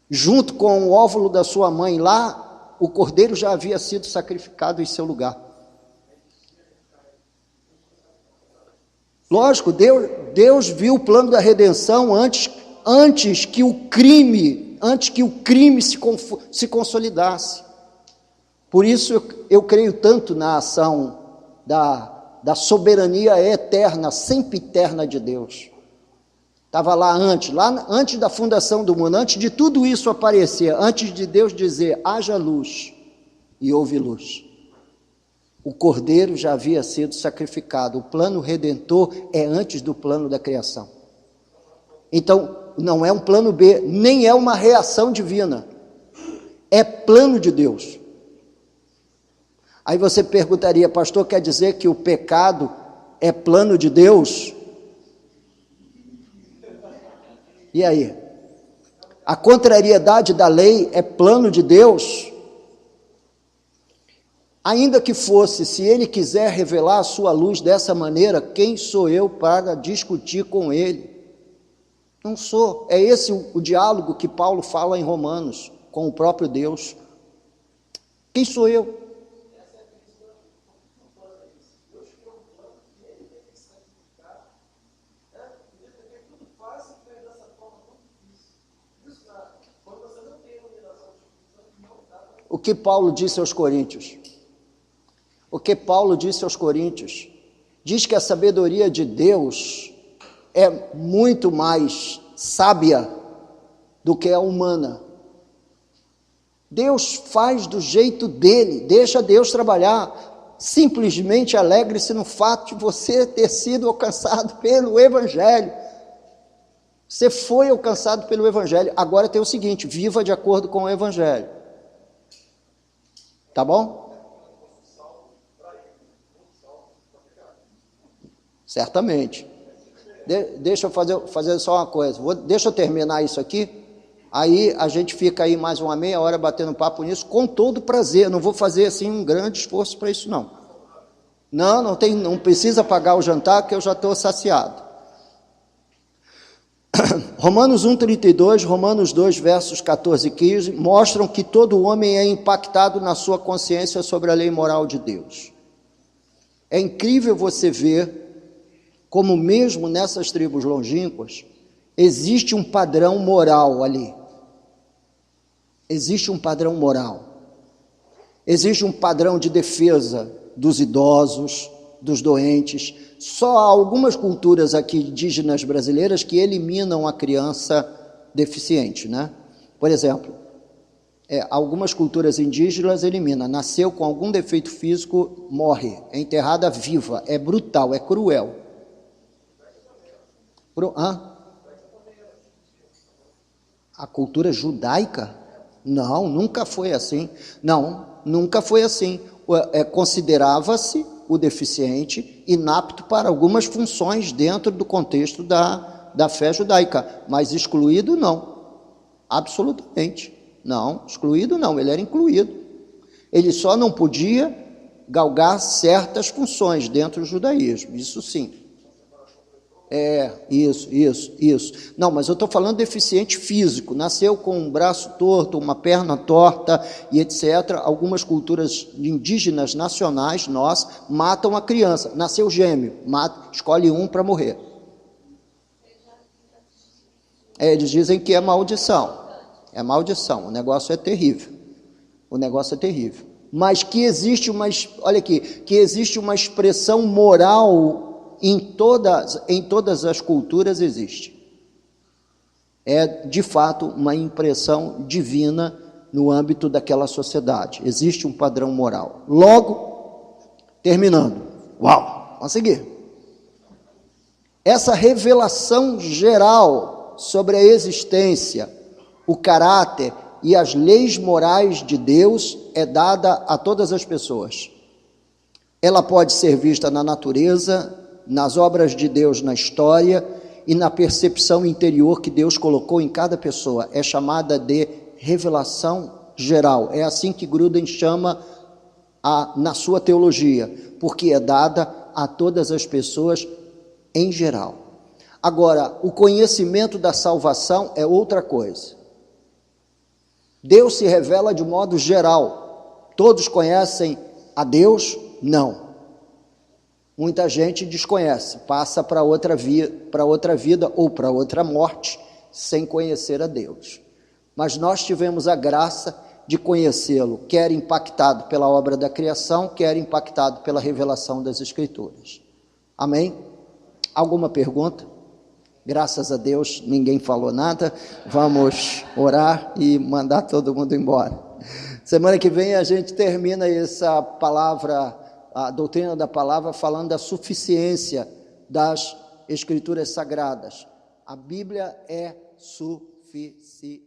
Junto com o óvulo da sua mãe lá, o cordeiro já havia sido sacrificado em seu lugar. Lógico, Deus viu o plano da redenção antes que o crime se consolidasse. Por isso eu creio tanto na ação da soberania eterna, sempiterna de Deus. Estava lá antes da fundação do mundo, antes de tudo isso aparecer, antes de Deus dizer, haja luz, e houve luz. O Cordeiro já havia sido sacrificado, o plano redentor é antes do plano da criação. Então, não é um plano B, nem é uma reação divina, é plano de Deus. Aí você perguntaria, pastor, quer dizer que o pecado é plano de Deus? E aí? A contrariedade da lei é plano de Deus? Ainda que fosse, se ele quiser revelar a sua luz dessa maneira, quem sou eu para discutir com ele? Não sou. É esse o diálogo que Paulo fala em Romanos, com o próprio Deus. Quem sou eu? O que Paulo disse aos Coríntios? O que Paulo disse aos Coríntios? Diz que a sabedoria de Deus é muito mais sábia do que a humana. Deus faz do jeito dele, deixa Deus trabalhar. Simplesmente alegre-se no fato de você ter sido alcançado pelo Evangelho. Você foi alcançado pelo Evangelho. Agora tem o seguinte: viva de acordo com o Evangelho. Tá bom? Certamente. Deixa eu fazer só uma coisa. Deixa eu terminar isso aqui. Aí a gente fica aí mais uma meia hora batendo papo nisso, com todo prazer. Não vou fazer assim um grande esforço para isso, não. Não precisa pagar o jantar, que eu já estou saciado. Romanos 1,32, Romanos 2, versos 14 e 15, mostram que todo homem é impactado na sua consciência sobre a lei moral de Deus. É incrível você ver como mesmo nessas tribos longínquas, existe um padrão moral ali. Existe um padrão moral. Existe um padrão de defesa dos idosos, dos doentes. Só há algumas culturas aqui indígenas brasileiras que eliminam a criança deficiente, né? Por exemplo, algumas culturas indígenas eliminam. Nasceu com algum defeito físico, morre. É enterrada viva. É brutal, é cruel. A cultura judaica? Não, nunca foi assim. Não, nunca foi assim. Considerava-se o deficiente inapto para algumas funções dentro do contexto da fé judaica, mas excluído não, absolutamente. Não, excluído não, ele era incluído. Ele só não podia galgar certas funções dentro do judaísmo, isso sim. Isso. Não, mas eu estou falando de deficiente físico, nasceu com um braço torto, uma perna torta e etc. Algumas culturas indígenas nacionais, matam a criança, nasceu gêmeo, escolhe um para morrer. Eles dizem que é maldição, o negócio é terrível, mas que existe que existe uma expressão moral em todas as culturas existe. É, de fato, uma impressão divina no âmbito daquela sociedade. Existe um padrão moral. Logo, terminando. Vamos seguir. Essa revelação geral sobre a existência, o caráter e as leis morais de Deus é dada a todas as pessoas. Ela pode ser vista na natureza, nas obras de Deus na história e na percepção interior que Deus colocou em cada pessoa. É chamada de revelação geral. É assim que Gruden chama na sua teologia, porque é dada a todas as pessoas em geral. Agora, o conhecimento da salvação é outra coisa. Deus se revela de modo geral. Todos conhecem a Deus? Não. Muita gente desconhece, passa para outra vida ou para outra morte, sem conhecer a Deus. Mas nós tivemos a graça de conhecê-lo, quer impactado pela obra da criação, quer impactado pela revelação das Escrituras. Amém? Alguma pergunta? Graças a Deus, ninguém falou nada. Vamos orar e mandar todo mundo embora. Semana que vem a gente termina essa palavra, a doutrina da palavra, falando da suficiência das Escrituras Sagradas. A Bíblia é suficiente.